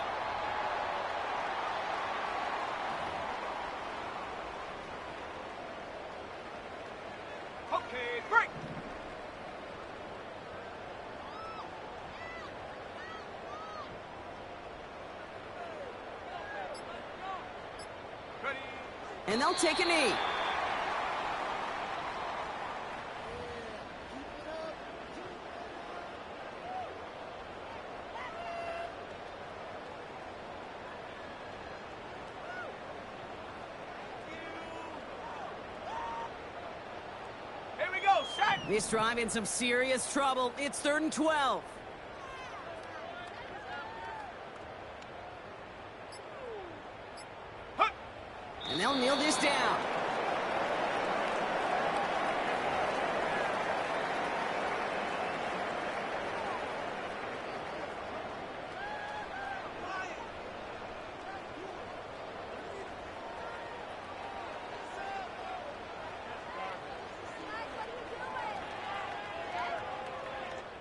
Okay, break. Ready. And they'll take a knee. Here we go, set. This drive in some serious trouble. It's 3rd and 12. Huh. And they'll kneel this down.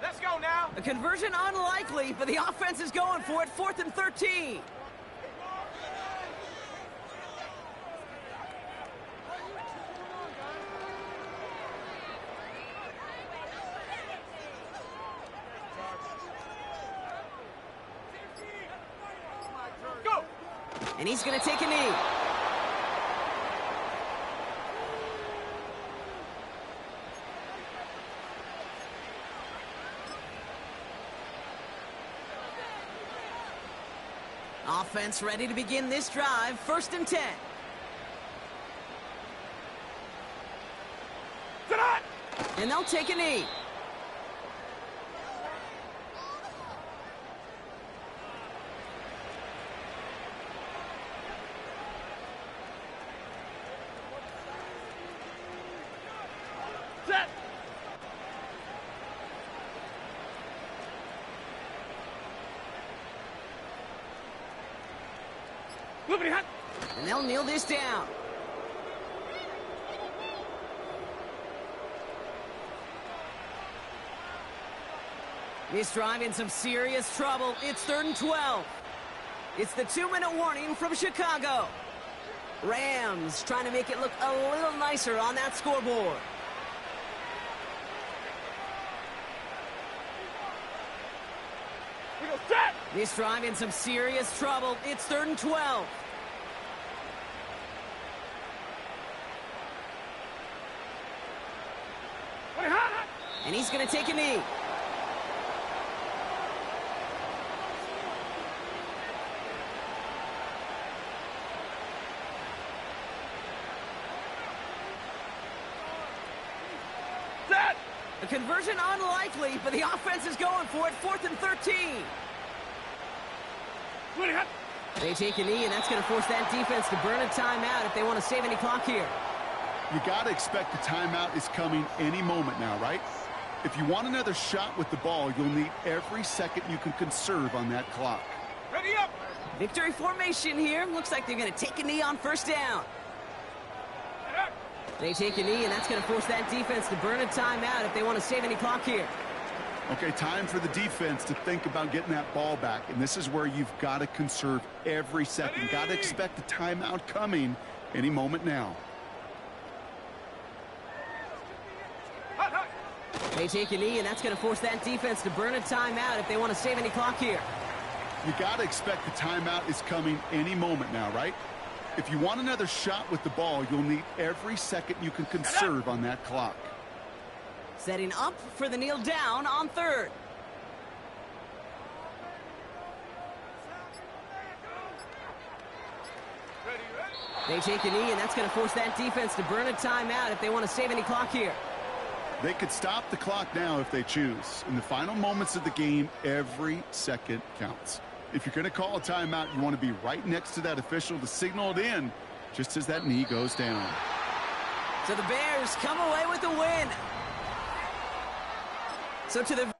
Let's go now. A conversion unlikely, but the offense is going for it. 4th and 13. Go. And he's going to take a knee. Offense ready to begin this drive. 1st and 10. Tonight. And they'll take a knee. Set. Moving hot. And they'll kneel this down. This drive in some serious trouble. It's 3rd and 12. It's the 2-minute warning from Chicago. Rams trying to make it look a little nicer on that scoreboard. We go set. This drive in some serious trouble. It's 3rd and 12. Moving hot. And he's going to take a knee. Set. A conversion unlikely, but the offense is going for it. 4th and 13. Moving hot. They take a knee, and that's going to force that defense to burn a timeout if they want to save any clock here. You got to expect the timeout is coming any moment now, right? If you want another shot with the ball, you'll need every second you can conserve on that clock. Ready up. Victory formation here. Looks like they're going to take a knee on 1st down. Set They take a knee, and that's going to force that defense to burn a timeout if they want to save any clock here. Okay, time for the defense to think about getting that ball back. And this is where you've got to conserve every second. Got to expect a timeout coming any moment now. They take a knee, and that's going to force that defense to burn a timeout if they want to save any clock here. You got to expect the timeout is coming any moment now, right? If you want another shot with the ball, you'll need every second you can conserve on that clock. Setting up for the kneel down on third. They take a knee, and that's going to force that defense to burn a timeout if they want to save any clock here. They could stop the clock now if they choose. In the final moments of the game, every second counts. If you're going to call a timeout, you want to be right next to that official to signal it in just as that knee goes down. So the Bears come away with the win. So to the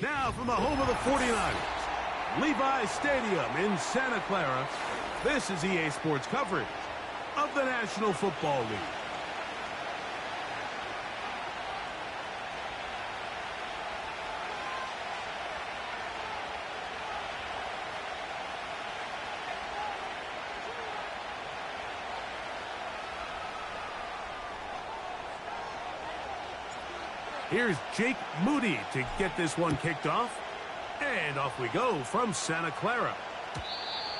Now from the home of the 49ers, Levi Stadium in Santa Clara, this is EA Sports coverage of the National Football League. Here's Jake Moody to get this one kicked off. And off we go from Santa Clara.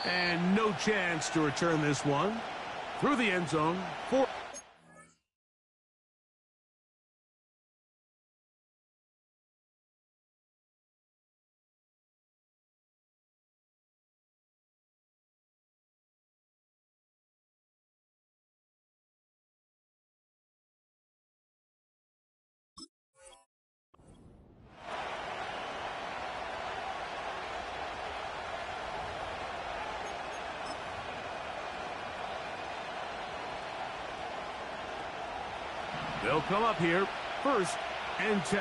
And no chance to return this one through the end zone for... They'll come up here, 1st and 10.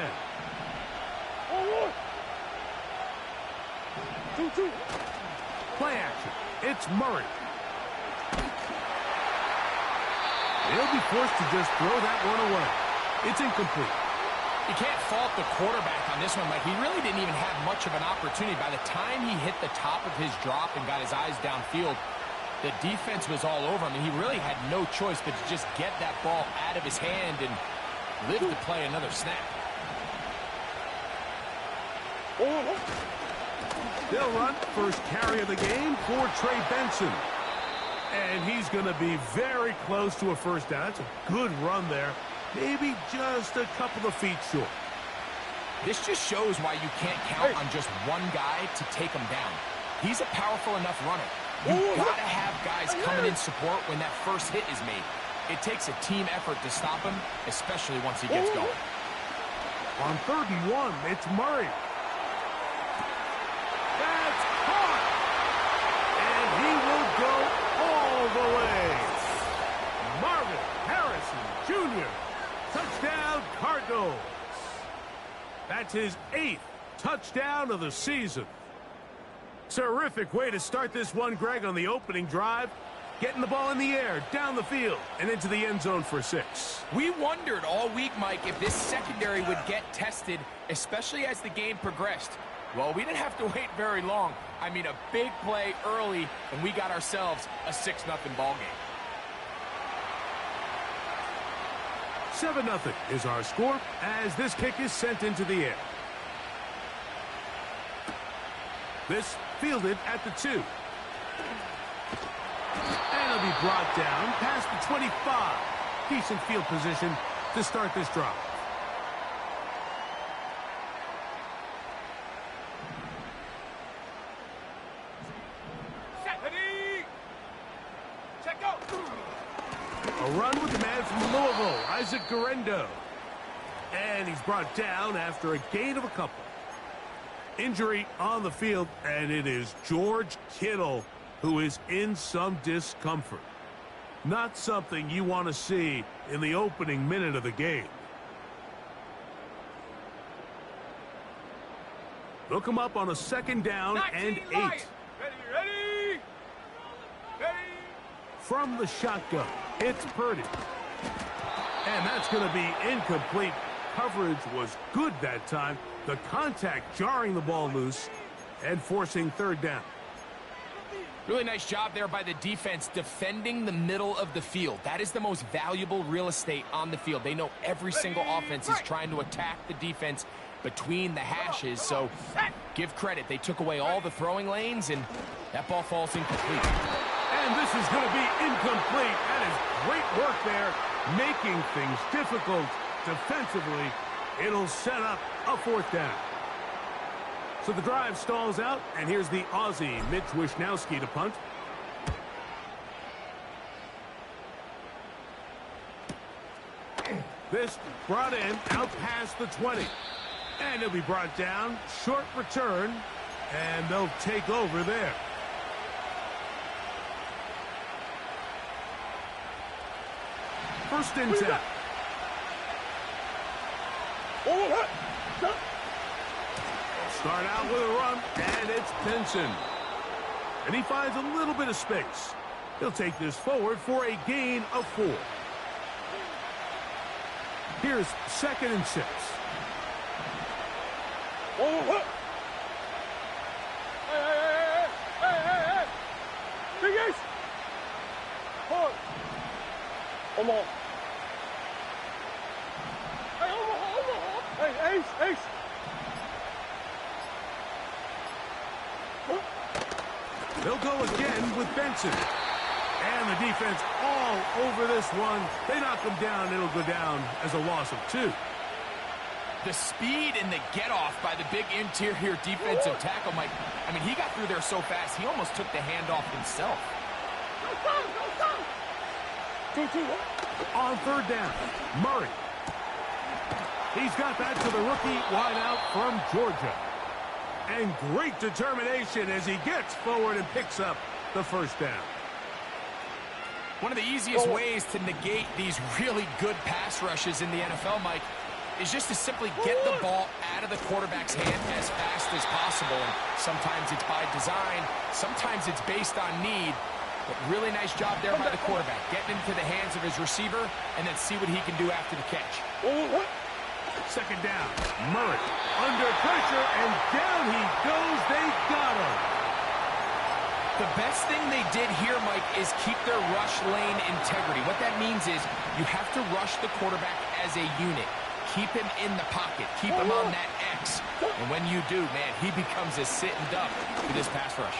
Play action. It's Murray. They'll be forced to just throw that one away. It's incomplete. You can't fault the quarterback on this one, Mike. He really didn't even have much of an opportunity. By the time he hit the top of his drop and got his eyes downfield, the defense was all over him, and he really had no choice but to just get that ball out of his hand and live to play another snap. They'll run first carry of the game for Trey Benson. And he's going to be very close to a first down. That's a good run there. Maybe just a couple of feet short. This just shows why you can't count on just one guy to take him down. He's a powerful enough runner. You've got to have guys coming in support when that first hit is made. It takes a team effort to stop him, especially once he gets going. On 3rd and 1, it's Murray. That's caught! And he will go all the way. Marvin Harrison Jr. Touchdown Cardinals. That's his 8th touchdown of the season. Terrific way to start this one, Greg, on the opening drive. Getting the ball in the air, down the field, and into the end zone for 6. We wondered all week, Mike, if this secondary would get tested, especially as the game progressed. Well, we didn't have to wait very long. I mean, a big play early, and we got ourselves a 6-0 ball game. 7-0 is our score as this kick is sent into the air. This fielded at the 2. And it'll be brought down past the 25. Decent field position to start this drive. Check out. A run with the man from Louisville, Isaac Guerendo. And he's brought down after a gain of a couple. Injury on the field, and it is George Kittle who is in some discomfort. Not something you want to see in the opening minute of the game. They'll come up on a 2nd down and 8. Ready. From the shotgun, it's Purdy. And that's going to be incomplete. Coverage was good that time. The contact jarring the ball loose and forcing 3rd down. Really nice job there by the defense defending the middle of the field. That is the most valuable real estate on the field. They know every single offense is trying to attack the defense between the hashes, so give credit. They took away all the throwing lanes, and that ball falls incomplete. And this is going to be incomplete. That is great work there, making things difficult defensively. It'll set up a 4th down. So the drive stalls out, and here's the Aussie, Mitch Wishnowsky, to punt. This brought in out past the 20. And it'll be brought down, short return, and they'll take over there. First and 10. start out with a run, and it's Pinson. And he finds a little bit of space. He'll take this forward for a gain of 4. Here's 2nd and 6. Hey! Big Ace! Hold. Omaha. Hey, Omaha! Hey, Ace! They'll go again with Benson. And the defense all over this one. They knock him down. It'll go down as a loss of 2. The speed and the get-off by the big interior defensive tackle, Mike. I mean, he got through there so fast, he almost took the handoff himself. On 3rd down, Murray. He's got that to the rookie wideout from Georgia. And great determination as he gets forward and picks up the 1st down. One of the easiest ways to negate these really good pass rushes in the NFL, Mike, is just to simply get the ball out of the quarterback's hand as fast as possible. And sometimes it's by design, sometimes it's based on need. But really nice job there by the quarterback, getting into the hands of his receiver and then see what he can do after the catch. 2nd down, Murray under pressure, and down he goes. They got him. The best thing they did here, Mike, is keep their rush lane integrity. What that means is you have to rush the quarterback as a unit. Keep him in the pocket. Keep him on that X. And when you do, man, he becomes a sitting duck for this pass rush.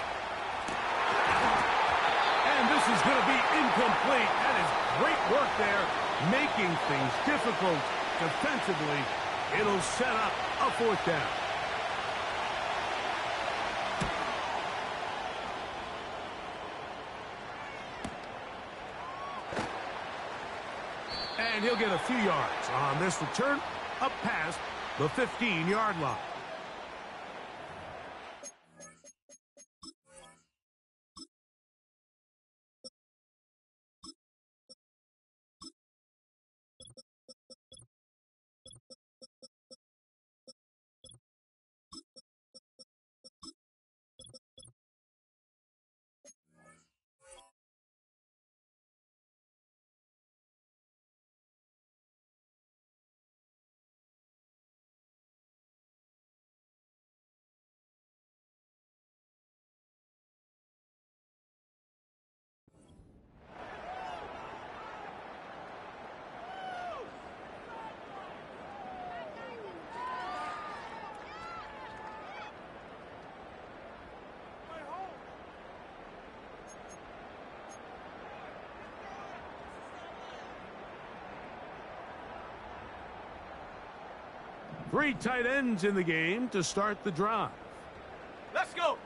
And this is going to be incomplete. That is great work there, making things difficult defensively. It'll set up a 4th down. And he'll get a few yards on this return up past the 15-yard line. Three tight ends in the game to start the drive. Let's go!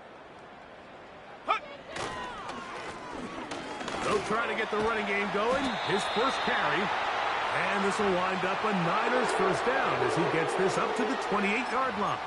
They'll try to get the running game going. His first carry. And this will wind up a Niners 1st down as he gets this up to the 28-yard line.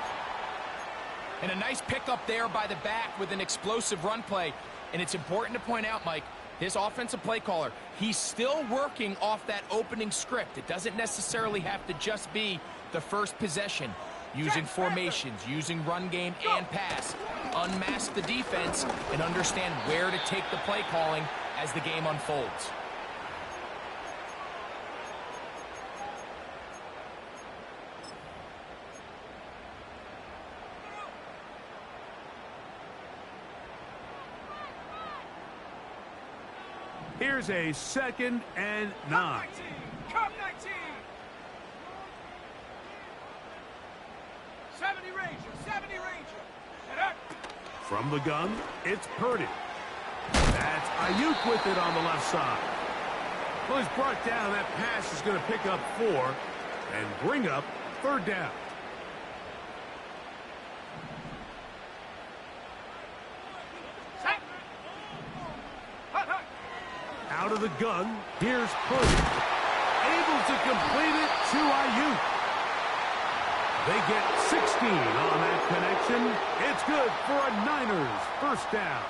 And a nice pickup there by the back with an explosive run play. And it's important to point out, Mike, his offensive play caller, he's still working off that opening script. It doesn't necessarily have to just be the first possession. Using formations, using run game and pass. Unmask the defense and understand where to take the play calling as the game unfolds. Here's a 2nd and 9. Come 19! 70 Ranger! From the gun, it's Purdy. That's Ayuk with it on the left side. Well, he's brought down. That pass is going to pick up 4 and bring up 3rd down. Out of the gun, here's Purdy. Able to complete it to Ayuk. They get 16 on that connection. It's good for a Niners 1st down.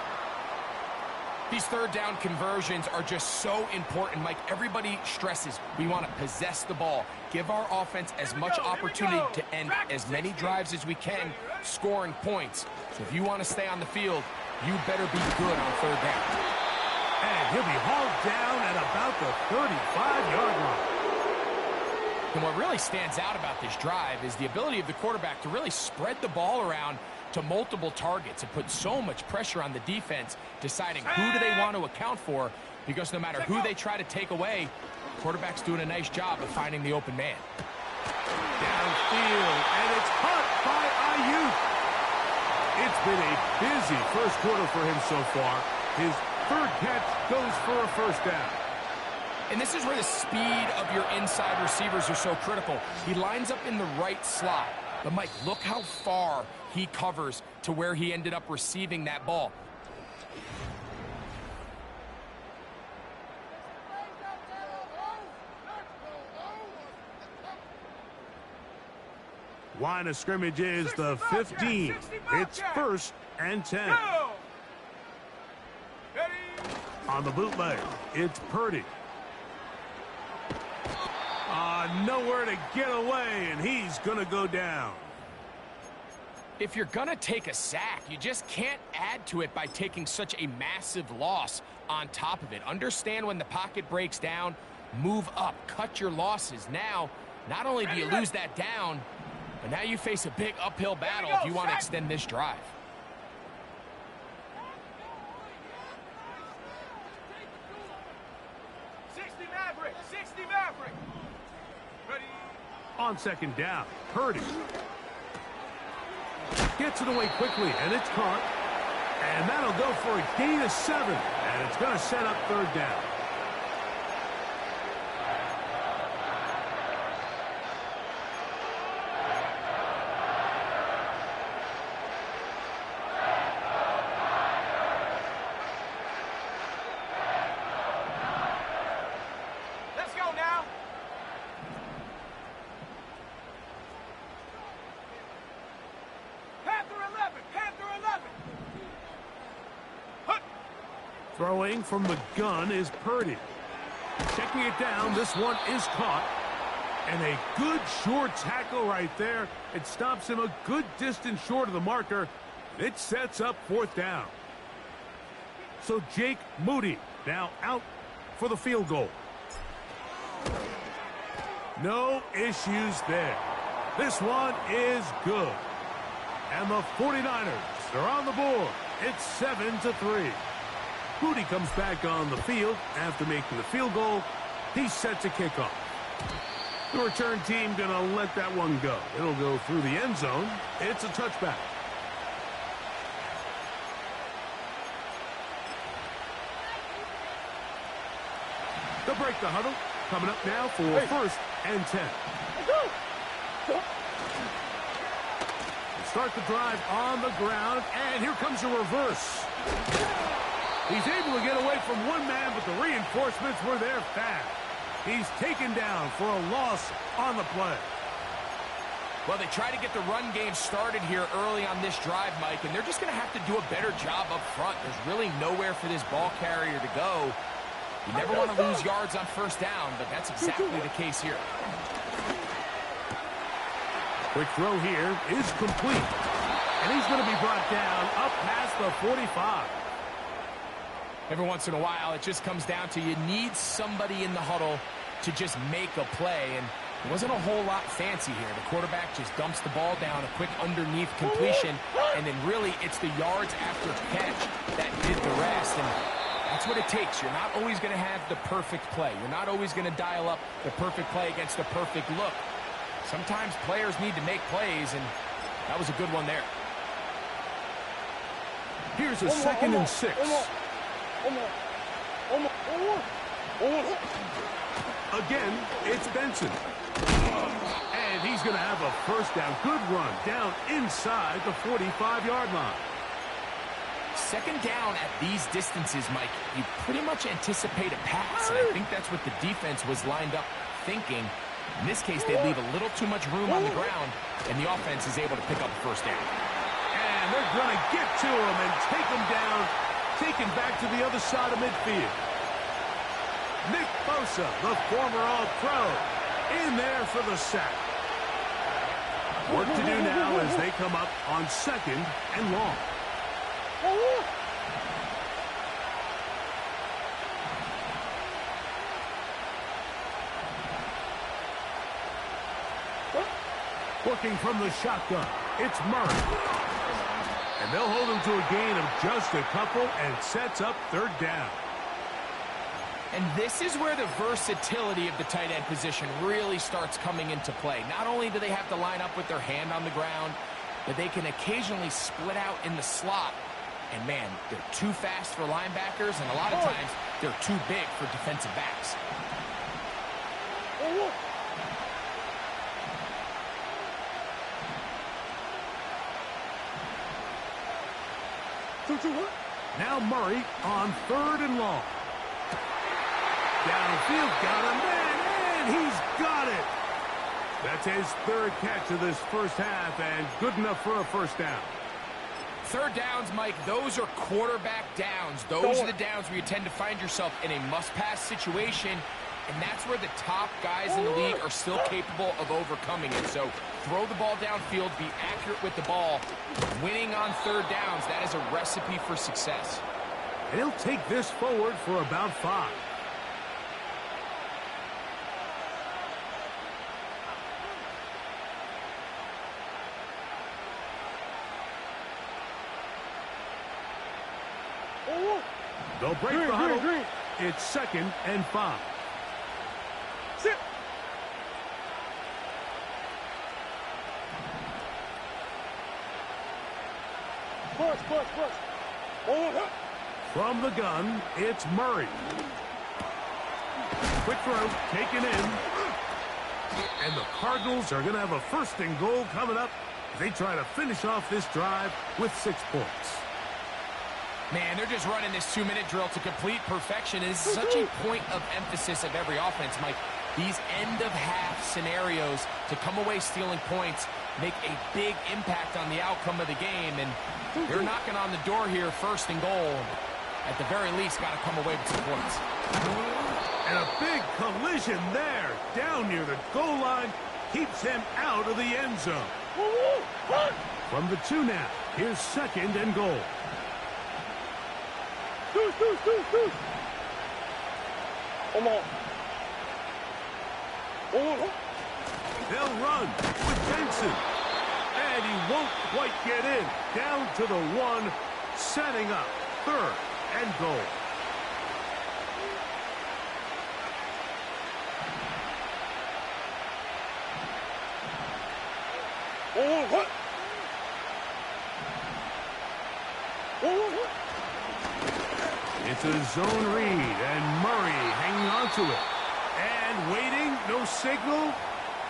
These third down conversions are just so important, Mike. Everybody stresses we want to possess the ball, give our offense as much opportunity to end as many drives as we can, scoring points. So if you want to stay on the field, you better be good on third down. And he'll be hauled down at about the 35-yard line. And what really stands out about this drive is the ability of the quarterback to really spread the ball around to multiple targets and put so much pressure on the defense, deciding who do they want to account for, because no matter who they try to take away, the quarterback's doing a nice job of finding the open man. Downfield, and it's caught by Ayuk. It's been a busy first quarter for him so far. His third catch goes for a first down. And this is where the speed of your inside receivers are so critical. He lines up in the right slot. But, Mike, look how far he covers to where he ended up receiving that ball. Line of scrimmage is the 15. It's 1st and 10. On the bootleg, it's Purdy. Nowhere to get away, and he's going to go down. If you're going to take a sack, you just can't add to it by taking such a massive loss on top of it. Understand when the pocket breaks down, move up, cut your losses. Now, not only do you lose that down, but now you face a big uphill battle if you want to extend this drive. On second down, Purdy gets it away quickly, and it's caught. And that'll go for a gain of 7, and it's going to set up third down. Let's go now. Throwing from the gun is Purdy. Checking it down, this one is caught. And a good short tackle right there. It stops him a good distance short of the marker. It sets up fourth down. So Jake Moody now out for the field goal. No issues there. This one is good. And the 49ers are on the board. It's 7-3. Moody comes back on the field after making the field goal. He sets a kickoff. The return team going to let that one go. It'll go through the end zone. It's a touchback. They'll break the huddle. Coming up now for 1st and 10. They start the drive on the ground, and here comes a reverse. He's able to get away from one man, but the reinforcements were there fast. He's taken down for a loss on the play. Well, they try to get the run game started here early on this drive, Mike, and they're just going to have to do a better job up front. There's really nowhere for this ball carrier to go. You never want to lose yards on first down, but that's exactly the case here. Quick throw here is complete. And he's going to be brought down up past the 45. Every once in a while, it just comes down to you need somebody in the huddle to just make a play, and it wasn't a whole lot fancy here. The quarterback just dumps the ball down, a quick underneath completion, and then really it's the yards after catch that did the rest, and that's what it takes. You're not always going to have the perfect play. You're not always going to dial up the perfect play against the perfect look. Sometimes players need to make plays, and that was a good one there. Here's a 2nd and 6. Again, it's Benson. And he's going to have a first down. Good run down inside the 45-yard line. Second down at these distances, Mike, you pretty much anticipate a pass, and I think that's what the defense was lined up thinking. In this case, they leave a little too much room on the ground, and the offense is able to pick up the first down. And they're going to get to him and take him down taken back to the other side of midfield. Nick Bosa, the former All-Pro, in there for the sack. Work to do now as they come up on 2nd and long. Working from the shotgun, it's Murray. And they'll hold him to a gain of just a couple and sets up 3rd down. And this is where the versatility of the tight end position really starts coming into play. Not only do they have to line up with their hand on the ground, but they can occasionally split out in the slot. And man, they're too fast for linebackers, and a lot of times they're too big for defensive backs. Now Murray on 3rd and long. Downfield, got him, and he's got it. That's his 3rd catch of this first half, and good enough for a 1st down. 3rd downs, Mike, those are quarterback downs. Those are the downs where you tend to find yourself in a must-pass situation, and that's where the top guys in the league are still capable of overcoming it. So throw the ball downfield, be accurate with the ball. Winning on 3rd downs, that is a recipe for success. And he'll take this forward for about 5. They'll break the huddle. It's 2nd and 5. Sit. Push. From the gun, it's Murray. Quick throw, taken in. And the Cardinals are going to have a 1st and goal coming up. They try to finish off this drive with 6 points. Man, they're just running this 2-minute drill to complete perfection. It's such a point of emphasis of every offense, Mike. These end-of-half scenarios to come away stealing points make a big impact on the outcome of the game. And they're knocking on the door here, 1st and goal. At the very least, got to come away with some points. And a big collision there, down near the goal line, keeps him out of the end zone. From the 2 now, here's 2nd and goal. Come on. They'll run with Benson. And he won't quite get in. Down to the 1, setting up 3rd and goal. It's a zone read, and Murray hanging on to it. And waiting, no signal.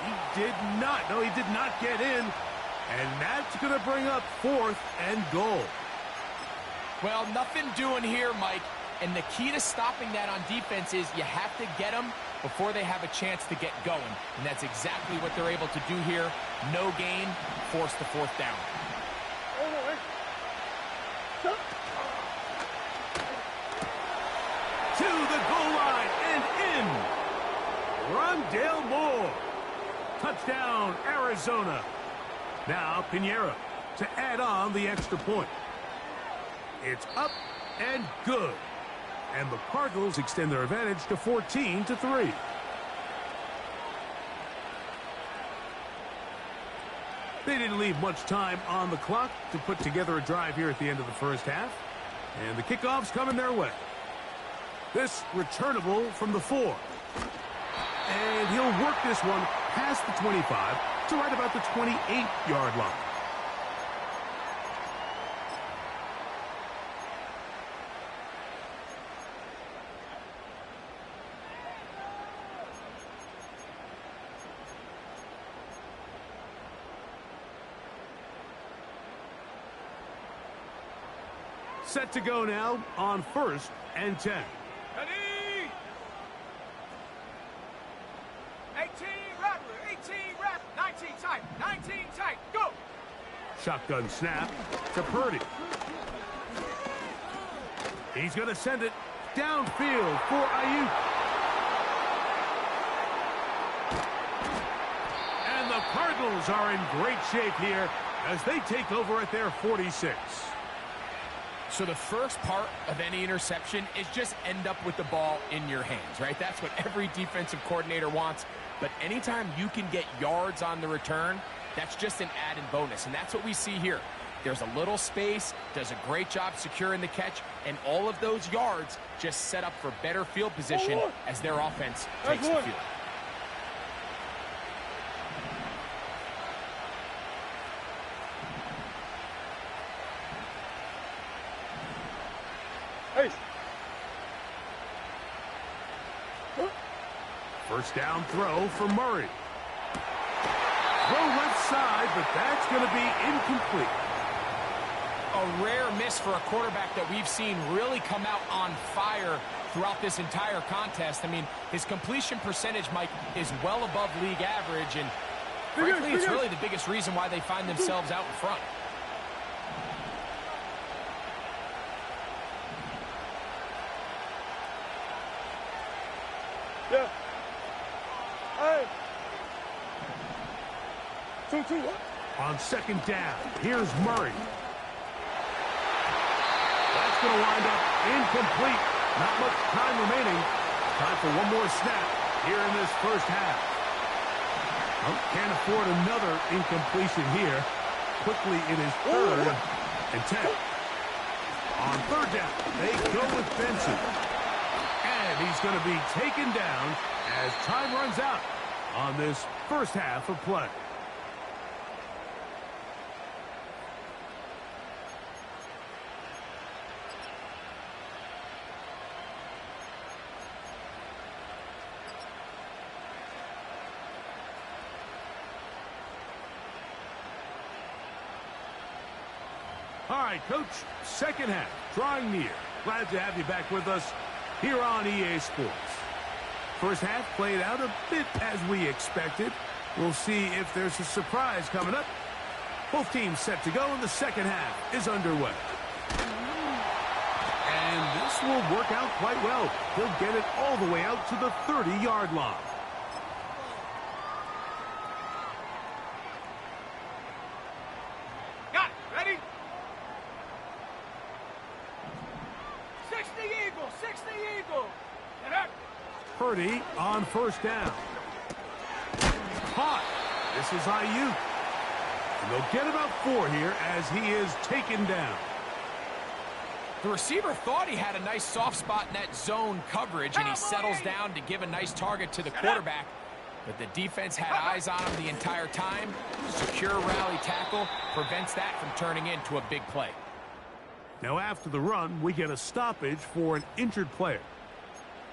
He did not get in. And that's going to bring up 4th and goal. Well, nothing doing here, Mike. And the key to stopping that on defense is you have to get them before they have a chance to get going. And that's exactly what they're able to do here. No gain, force the 4th down. To the goal line and in. Rondale Moore. Touchdown, Arizona. Now Pinheiro to add on the extra point. It's up and good. And the Cardinals extend their advantage to 14-3. They didn't leave much time on the clock to put together a drive here at the end of the first half. And the kickoff's coming their way. This returnable from the 4. And he'll work this one past the 25 to right about the 28-yard line. Set to go now on 1st and 10. Ready? 18 Rattler, 18 Rattler, 19 tight, 19 tight, go! Shotgun snap to Purdy. He's going to send it downfield for Ayuk. And the Cardinals are in great shape here as they take over at their 46. So the first part of any interception is just end up with the ball in your hands, right? That's what every defensive coordinator wants. But anytime you can get yards on the return, that's just an added bonus. And that's what we see here. There's a little space, does a great job securing the catch, and all of those yards just set up for better field position as their offense takes the field. First down throw for Murray. Throw left side, but that's going to be incomplete. A rare miss for a quarterback that we've seen really come out on fire throughout this entire contest. I mean, his completion percentage, Mike, is well above league average, and frankly, it's really the biggest reason why they find themselves out in front. Yeah. Hey. 2-2. On second down, here's Murray. That's going to wind up incomplete. Not much time remaining. Time for one more snap here in this first half. Well, can't afford another incompletion here. Quickly, it is 3rd and 10. On third down, they go with Benson. And he's going to be taken down as time runs out on this first half of play. All right, Coach, second half, drawing near. Glad to have you back with us here on EA Sports. First half played out a bit as we expected. We'll see if there's a surprise coming up. Both teams set to go, and the second half is underway. And this will work out quite well. He'll get it all the way out to the 30-yard line. Got it. Ready? 60 Eagle. 60 Eagle. Get up. Purdy on first down. Caught. This is Ayuk. And they'll get about 4 here as he is taken down. The receiver thought he had a nice soft spot in that zone coverage, and he settles down to give a nice target to the quarterback. But the defense had eyes on him the entire time. Secure rally tackle prevents that from turning into a big play. Now after the run, we get a stoppage for an injured player.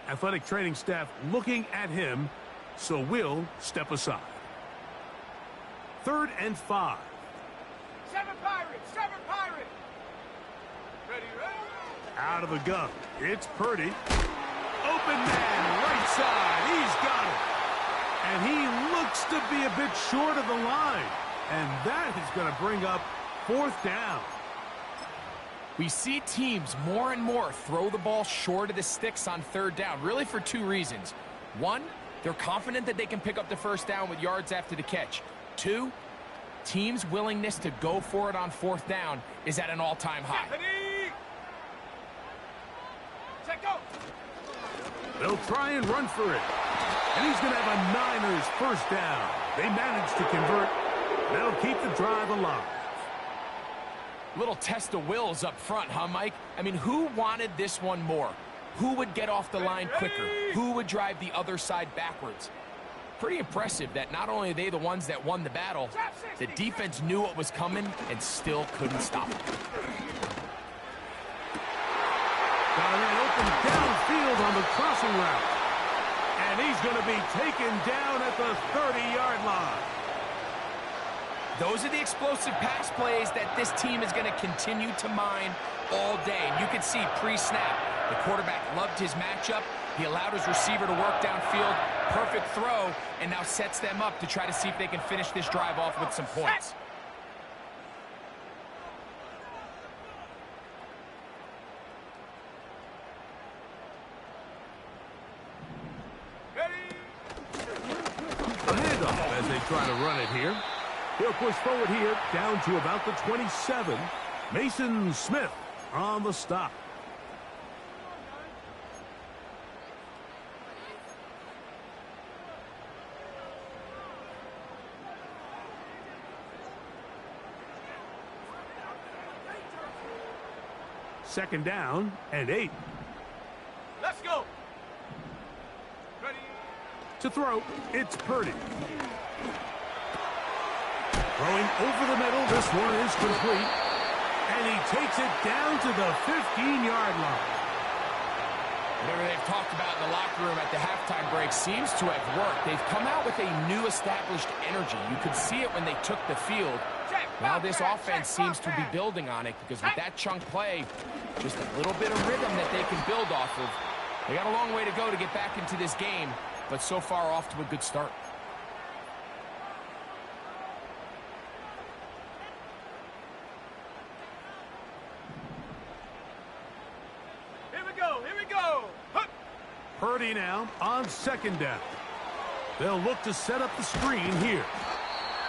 Athletic training staff looking at him, so we'll step aside. 3rd and 5. 7 Pirates. 7 Pirates. Ready, ready. Out of the gun. It's Purdy. Open man, right side. He's got it. And he looks to be a bit short of the line. And that is going to bring up 4th down. We see teams more and more throw the ball short of the sticks on 3rd down, really for 2 reasons. 1, they're confident that they can pick up the first down with yards after the catch. 2, teams' willingness to go for it on 4th down is at an all-time high. Set, go. They'll try and run for it. And he's going to have a Niners first down. They managed to convert. That'll keep the drive alive. Little test of wills up front, huh, Mike? I mean, who wanted this one more? Who would get off the line quicker? Who would drive the other side backwards? Pretty impressive that not only are they the ones that won the battle, the defense knew what was coming and still couldn't stop it. Got a man open downfield on the crossing route. And he's going to be taken down at the 30-yard line. Those are the explosive pass plays that this team is going to continue to mine all day. And you can see pre-snap, the quarterback loved his matchup. He allowed his receiver to work downfield. Perfect throw, and now sets them up to try to see if they can finish this drive off with some points. run it here. He'll push forward here down to about the 27. Mason Smith on the stop. Second down and 8. Let's go. Ready. To throw, it's Purdy. Throwing over the middle, this one is complete. And he takes it down to the 15-yard line. Whatever they've talked about in the locker room at the halftime break seems to have worked. They've come out with a new established energy. You could see it when they took the field. Now this offense seems to be building on it because with that chunk play, just a little bit of rhythm that they can build off of. They got a long way to go to get back into this game, but so far off to a good start. Here we go. Here we go. Hup. Purdy now on second down. They'll look to set up the screen here.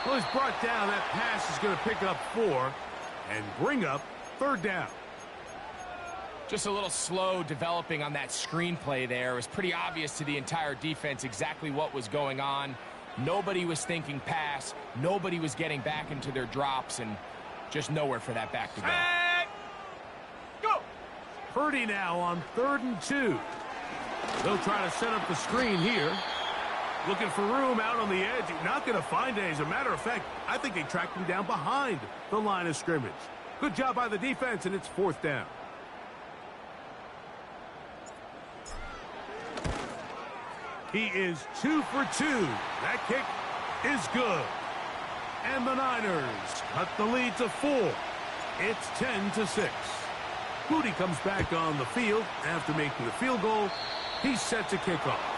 Well, he's brought down. That pass is going to pick up 4 and bring up third down. Just a little slow developing on that screenplay there. It was pretty obvious to the entire defense exactly what was going on. Nobody was thinking pass. Nobody was getting back into their drops, and just nowhere for that back to go. And go. Purdy now on 3rd and 2. They'll try to set up the screen here. Looking for room out on the edge. Not going to find it. As a matter of fact, I think they tracked him down behind the line of scrimmage. Good job by the defense, and it's 4th down. He is 2 for 2. That kick is good. And the Niners cut the lead to 4. It's 10-6. Moody comes back on the field after making the field goal. He's set to kick off.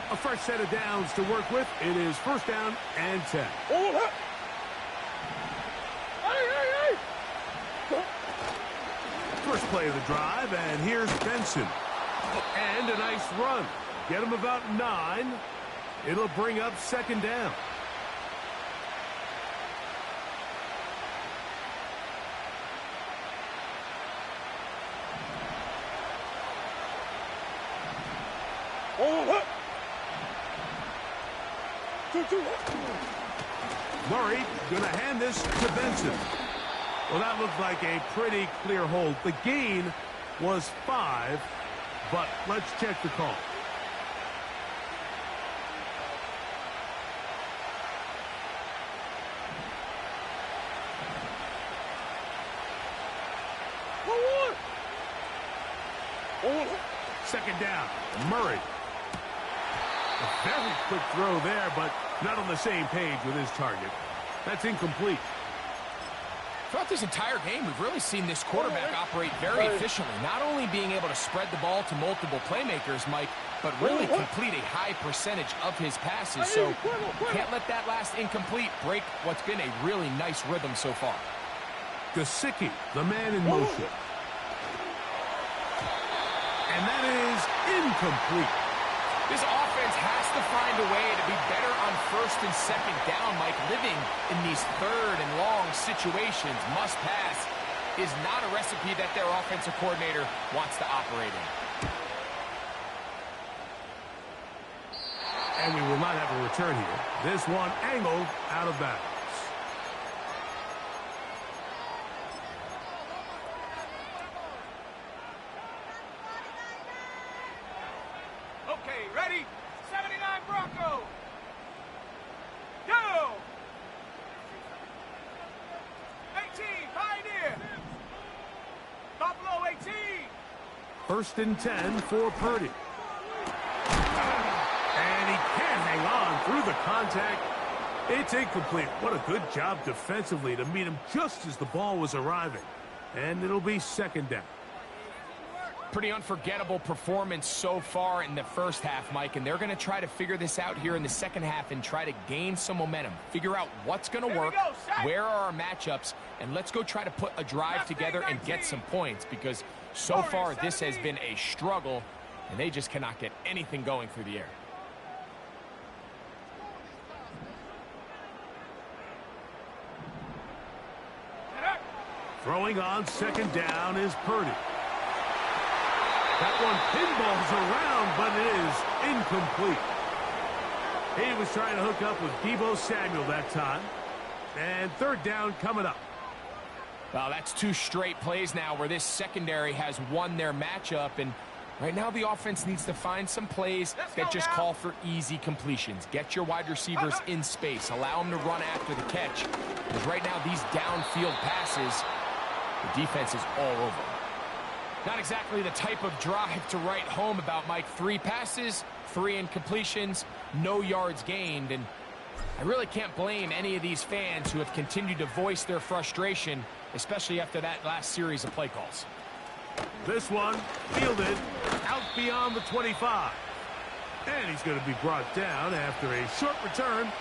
A fresh set of downs to work with. It is 1st down and 10. First play of the drive, and here's Benson. And a nice run. Get him about 9. It'll bring up 2nd down. Murray going to hand this to Benson. Well, that looked like a pretty clear hold. The gain was 5, but let's check the call. Second down, Murray. A very quick throw there, but not on the same page with his target. That's incomplete. Throughout this entire game, we've really seen this quarterback operate very efficiently, not only being able to spread the ball to multiple playmakers, Mike, but really complete a high percentage of his passes. So can't let that last incomplete break what's been a really nice rhythm so far. Gesicki, the man in motion. And that is incomplete. This offense has to find a way to be better on 1st and 2nd down, Mike. Living in these 3rd and long situations, must pass, is not a recipe that their offensive coordinator wants to operate in. And we will not have a return here. This one angled out of bounds. Okay, ready? 79 Bronco. Go. 18 Pioneer. Buffalo 18. 1st and 10 for Purdy. And he can't hang on through the contact. It's incomplete. What a good job defensively to meet him just as the ball was arriving. And it'll be 2nd down. Pretty unforgettable performance so far in the first half, Mike, and they're going to try to figure this out here in the second half and try to gain some momentum. Figure out what's going to work, where are our matchups, and let's go try to put a drive together and get some points, because so far this has been a struggle and they just cannot get anything going through the air. Throwing on second down is Purdy. That one pinballs around, but it is incomplete. He was trying to hook up with Deebo Samuel that time. And third down coming up. Well, that's 2 straight plays now where this secondary has won their matchup, and right now the offense needs to find some plays that just call for easy completions. Get your wide receivers in space. Allow them to run after the catch. Because right now these downfield passes, the defense is all over them. Not exactly the type of drive to write home about, Mike. 3 passes, 3 incompletions, no yards gained, and I really can't blame any of these fans who have continued to voice their frustration, especially after that last series of play calls. This one fielded out beyond the 25. And he's going to be brought down after a short return,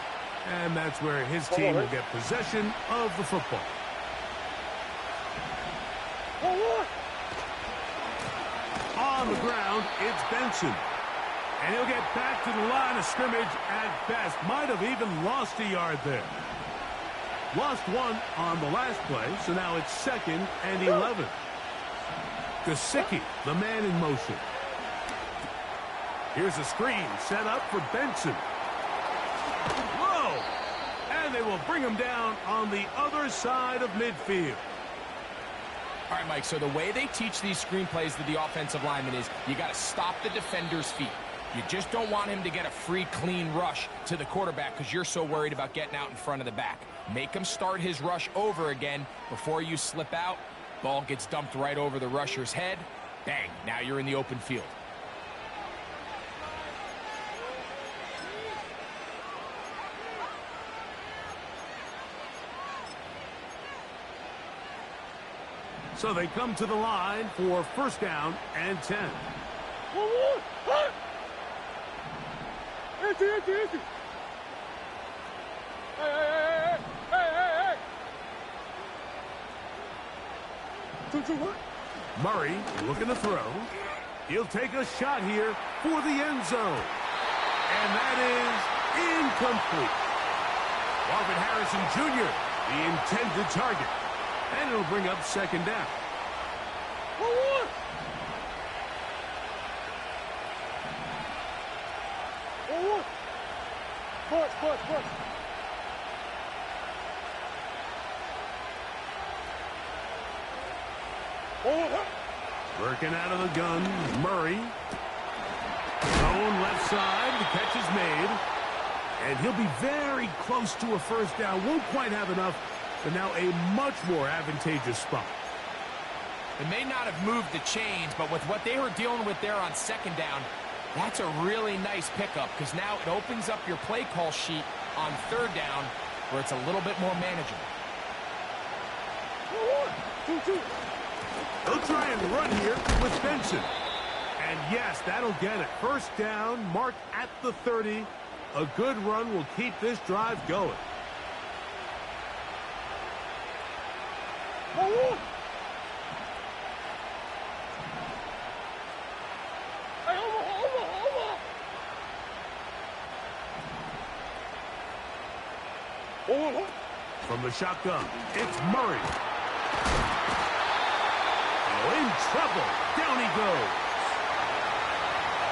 and that's where his team will get possession of the football. On the ground, it's Benson. And he'll get back to the line of scrimmage at best. Might have even lost a yard there. Lost 1 on the last play, so now it's 2nd and 11. Gesicki, the man in motion. Here's a screen set up for Benson. Whoa! And they will bring him down on the other side of midfield. All right, Mike, so the way they teach these screenplays to the offensive lineman is you got to stop the defender's feet. You just don't want him to get a free, clean rush to the quarterback because you're so worried about getting out in front of the back. Make him start his rush over again before you slip out. Ball gets dumped right over the rusher's head. Bang, now you're in the open field. So they come to the line for first down and 10. Murray looking to throw. He'll take a shot here for the end zone. And that is incomplete. Marvin Harrison Jr., the intended target. And it'll bring up second down. Working out of the gun, Murray. Thrown left side, the catch is made. And he'll be very close to a first down. Won't quite have enough, but now a much more advantageous spot. It may not have moved the chains, but with what they were dealing with there on second down, that's a really nice pickup because now it opens up your play call sheet on third down where it's a little bit more manageable. They'll try and run here with Benson. And yes, that'll get it. First down, marked at the 30. A good run will keep this drive going. From the shotgun, it's Murray. Oh, in trouble. Down he goes.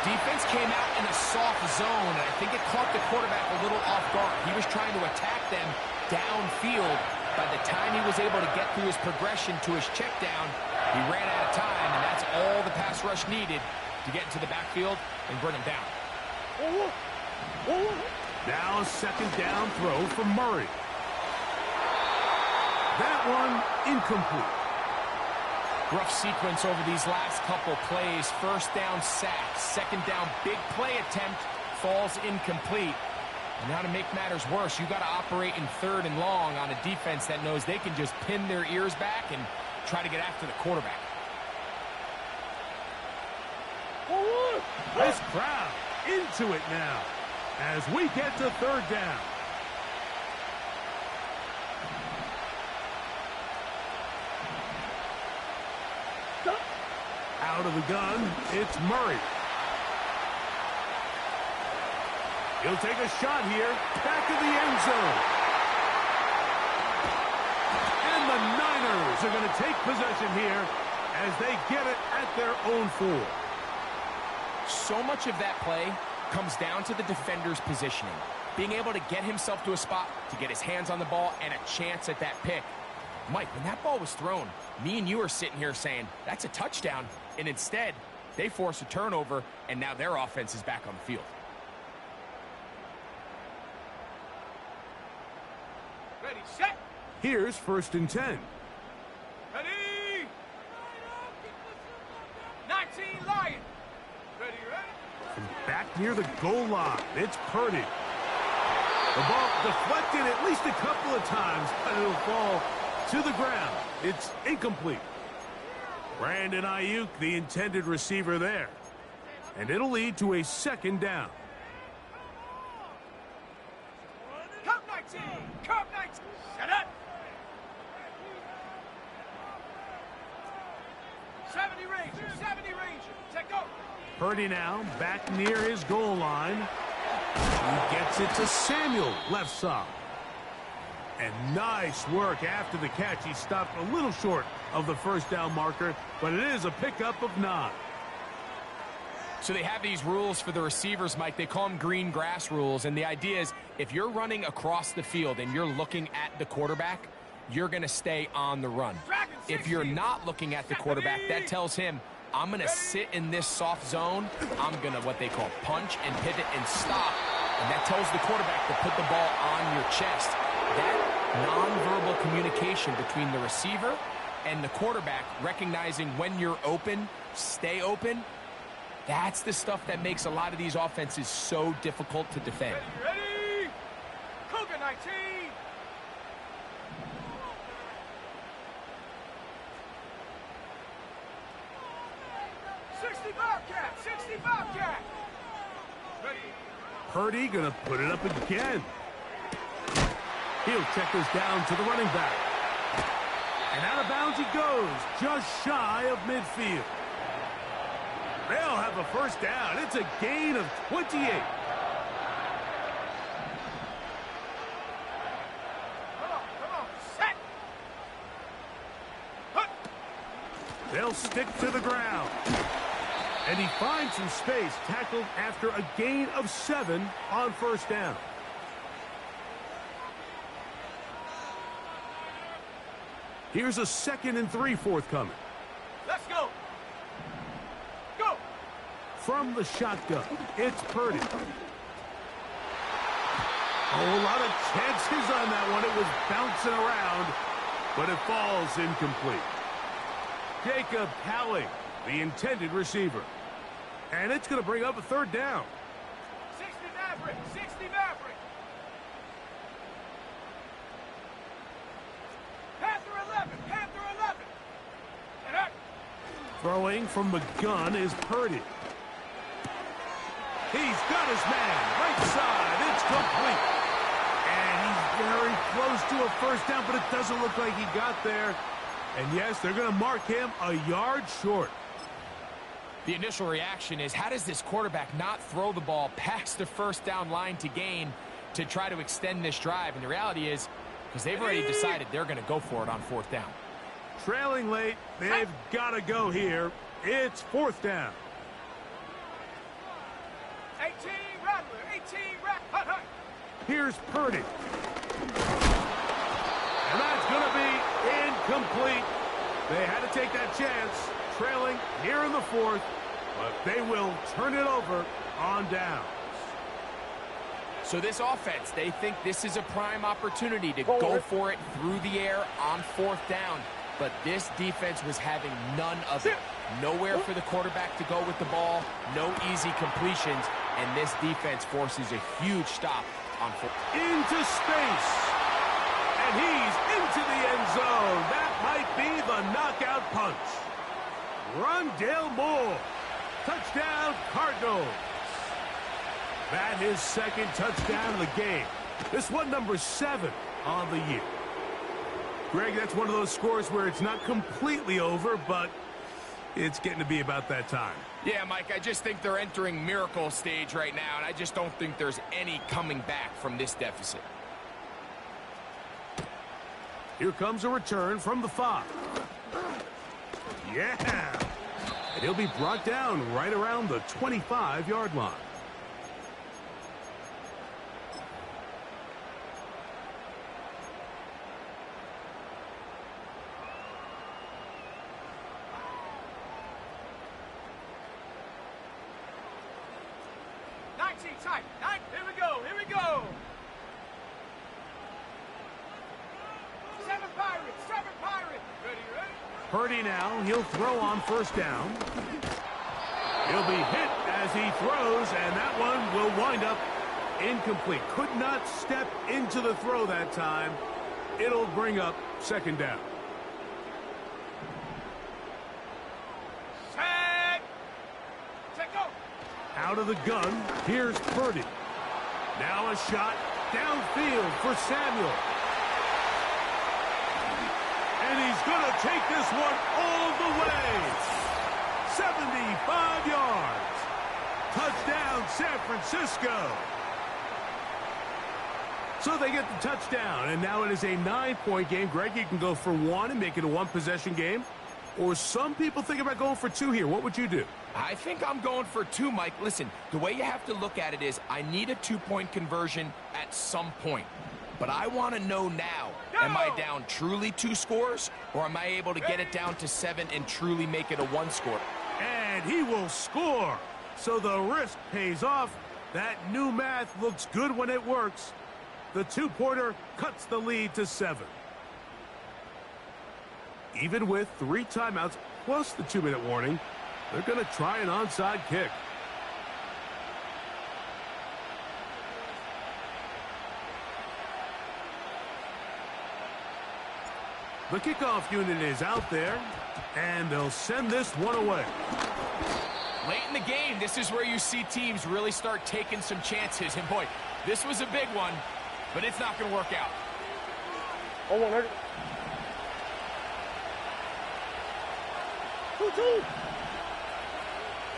Defense came out in a soft zone, and I think it caught the quarterback a little off guard. He was trying to attack them downfield. By the time he was able to get through his progression to his check down, he ran out of time, and that's all the pass rush needed to get into the backfield and bring him down. Now a second down throw for Murray. That one incomplete. Rough sequence over these last couple plays. First down sack, second down big play attempt falls incomplete. And now to make matters worse, you got to operate in third and long on a defense that knows they can just pin their ears back and try to get after the quarterback. This crowd into it now as we get to third down. Out of the gun, it's Murray. He'll take a shot here. Back of the end zone. And the Niners are going to take possession here as they get it at their own 4. So much of that play comes down to the defender's positioning. Being able to get himself to a spot, to get his hands on the ball, and a chance at that pick. Mike, when that ball was thrown, me and you are sitting here saying, that's a touchdown. And instead, they force a turnover, and now their offense is back on the field. Ready, set. Here's 1st and 10. Ready. 19 Lion. Ready, ready. From back near the goal line, it's Purdy. The ball deflected at least a couple of times, but it'll fall to the ground. It's incomplete. Brandon Ayuk, the intended receiver there. And it'll lead to a 2nd down. Cup 19. Cup 19. Set up. 70 Ranger. 70 Ranger. Take go. Purdy now back near his goal line. He gets it to Samuel, left side. And nice work after the catch. He stopped a little short of the 1st down marker, but it is a pickup of 9. So they have these rules for the receivers, Mike. They call them green grass rules. And the idea is if you're running across the field and you're looking at the quarterback, you're going to stay on the run. If you're not looking at the quarterback, that tells him, I'm going to sit in this soft zone. I'm going to what they call punch and pivot and stop. And that tells the quarterback to put the ball on your chest. That nonverbal communication between the receiver and the quarterback, recognizing when you're open, stay open, that's the stuff that makes a lot of these offenses so difficult to defend. Ready? Cougar 19. 60 Bobcat. 60 Bobcat. Ready? Purdy going to put it up again. He'll check this down to the running back. And out of bounds he goes, just shy of midfield. They'll have a 1st down. It's a gain of 28. Come on, set. Hut. They'll stick to the ground. And he finds some space, tackled after a gain of 7 on 1st down. Here's a 2nd and 3 forthcoming. Let's go. Go. From the shotgun, it's Purdy. Oh, a lot of chances on that one. It was bouncing around, but it falls incomplete. Jacob Howling, the intended receiver. And it's going to bring up a 3rd down. 60 Maverick. 60 Maverick. Panther 11. Panther 11. And up. Throwing from the gun is Purdy. He's got his man. Right side. It's complete. And he's very close to a 1st down, but it doesn't look like he got there. And yes, they're going to mark him a yard short. The initial reaction is, how does this quarterback not throw the ball past the 1st down line to gain to try to extend this drive? And the reality is, because they've already decided they're going to go for it on 4th down. Trailing late, they've got to go here. It's 4th down. 18 Rattler. 18 Rattler. Hut, hut. Here's Purdy. And that's going to be incomplete. They had to take that chance, trailing here in the 4th, but they will turn it over on downs. So this offense, they think this is a prime opportunity to go for it through the air on 4th down. But this defense was having none of it. Nowhere for the quarterback to go with the ball, no easy completions, and this defense forces a huge stop on 4th. Into space. And he's into the end zone. That might be the knockout punch. Rondale Moore. Touchdown, Cardinals. That is 2nd touchdown of the game. This one number 7 on the year. Greg, that's one of those scores where it's not completely over, but It's getting to be about that time. Yeah, Mike, I just think they're entering miracle stage right now, and I just don't think there's any coming back from this deficit. Here comes a return from the 5. Yeah! And he'll be brought down right around the 25-yard line. Tight. Here we go. Here we go. 7 Pirates. 7 Pirates. Ready? Purdy now. He'll throw on first down. He'll be hit as he throws, and that one will wind up incomplete. Could not step into the throw that time. It'll bring up second down. Out of the gun, here's Purdy. Now a shot downfield for Samuel. And he's going to take this one all the way. 75 yards. Touchdown, San Francisco. So they get the touchdown, and now it is a 9-point game. Greg, you can go for 1 and make it a 1-possession game. Or some people think about going for 2 here. What would you do? I think I'm going for 2, Mike. Listen, the way you have to look at it is I need a 2-point conversion at some point. But I want to know now, am I down truly 2 scores, or am I able to get it down to 7 and truly make it a 1 score? And he will score. So the risk pays off. That new math looks good when it works. The 2-pointer cuts the lead to 7. Even with 3 timeouts plus the 2-minute warning, they're going to try an onside kick. The kickoff unit is out there, and they'll send this one away. Late in the game, this is where you see teams really start taking some chances. And boy, this was a big one, but it's not going to work out.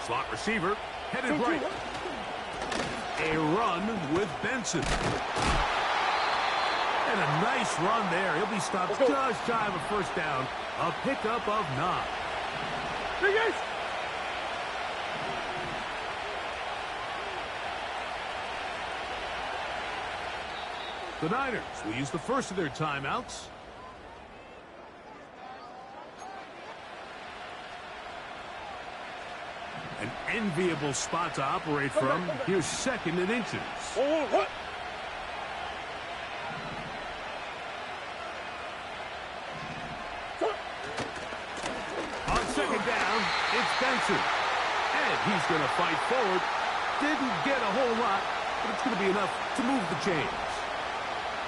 Slot receiver, headed right. A run with Benson. And a nice run there. He'll be stopped just shy of a first down. A pickup of 9. The Niners will use the first of their timeouts. An enviable spot to operate from. Here's 2nd and inches. On 2nd down, it's Benson. And he's going to fight forward. Didn't get a whole lot, but it's going to be enough to move the chains.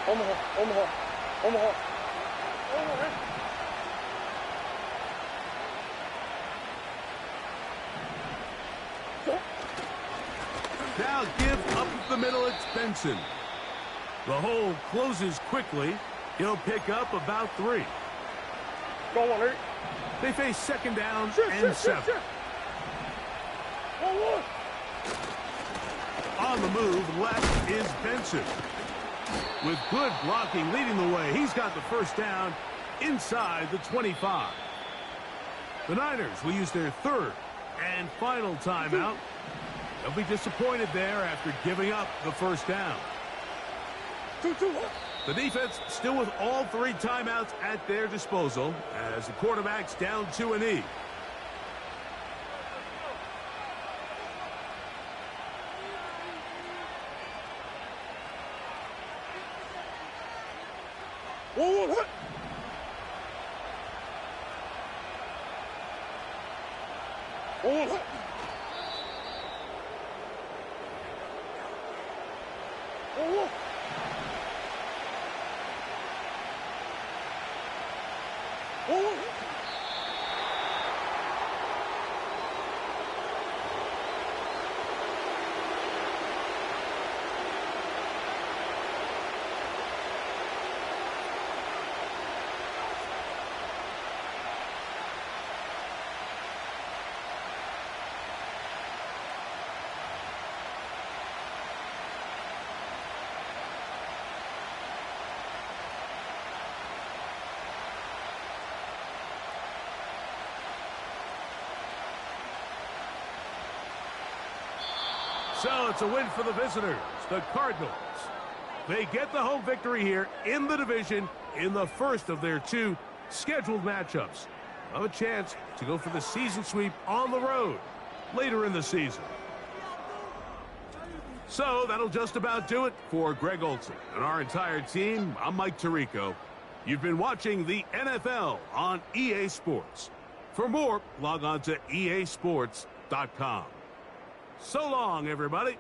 Omaha. Now give up the middle, it's Benson. The hole closes quickly. He'll pick up about 3. They face 2nd down and 7. On the move, left is Benson. With good blocking leading the way, he's got the first down inside the 25. The Niners will use their 3rd and final timeout. They'll be disappointed there after giving up the first down. The defense still with all 3 timeouts at their disposal as the quarterback's down 2-E. So it's a win for the visitors, the Cardinals. They get the home victory here in the division in the first of their 2 scheduled matchups. Have a chance to go for the season sweep on the road later in the season. So that'll just about do it for Greg Olsen and our entire team. I'm Mike Tirico. You've been watching the NFL on EA Sports. For more, log on to easports.com. So long, everybody.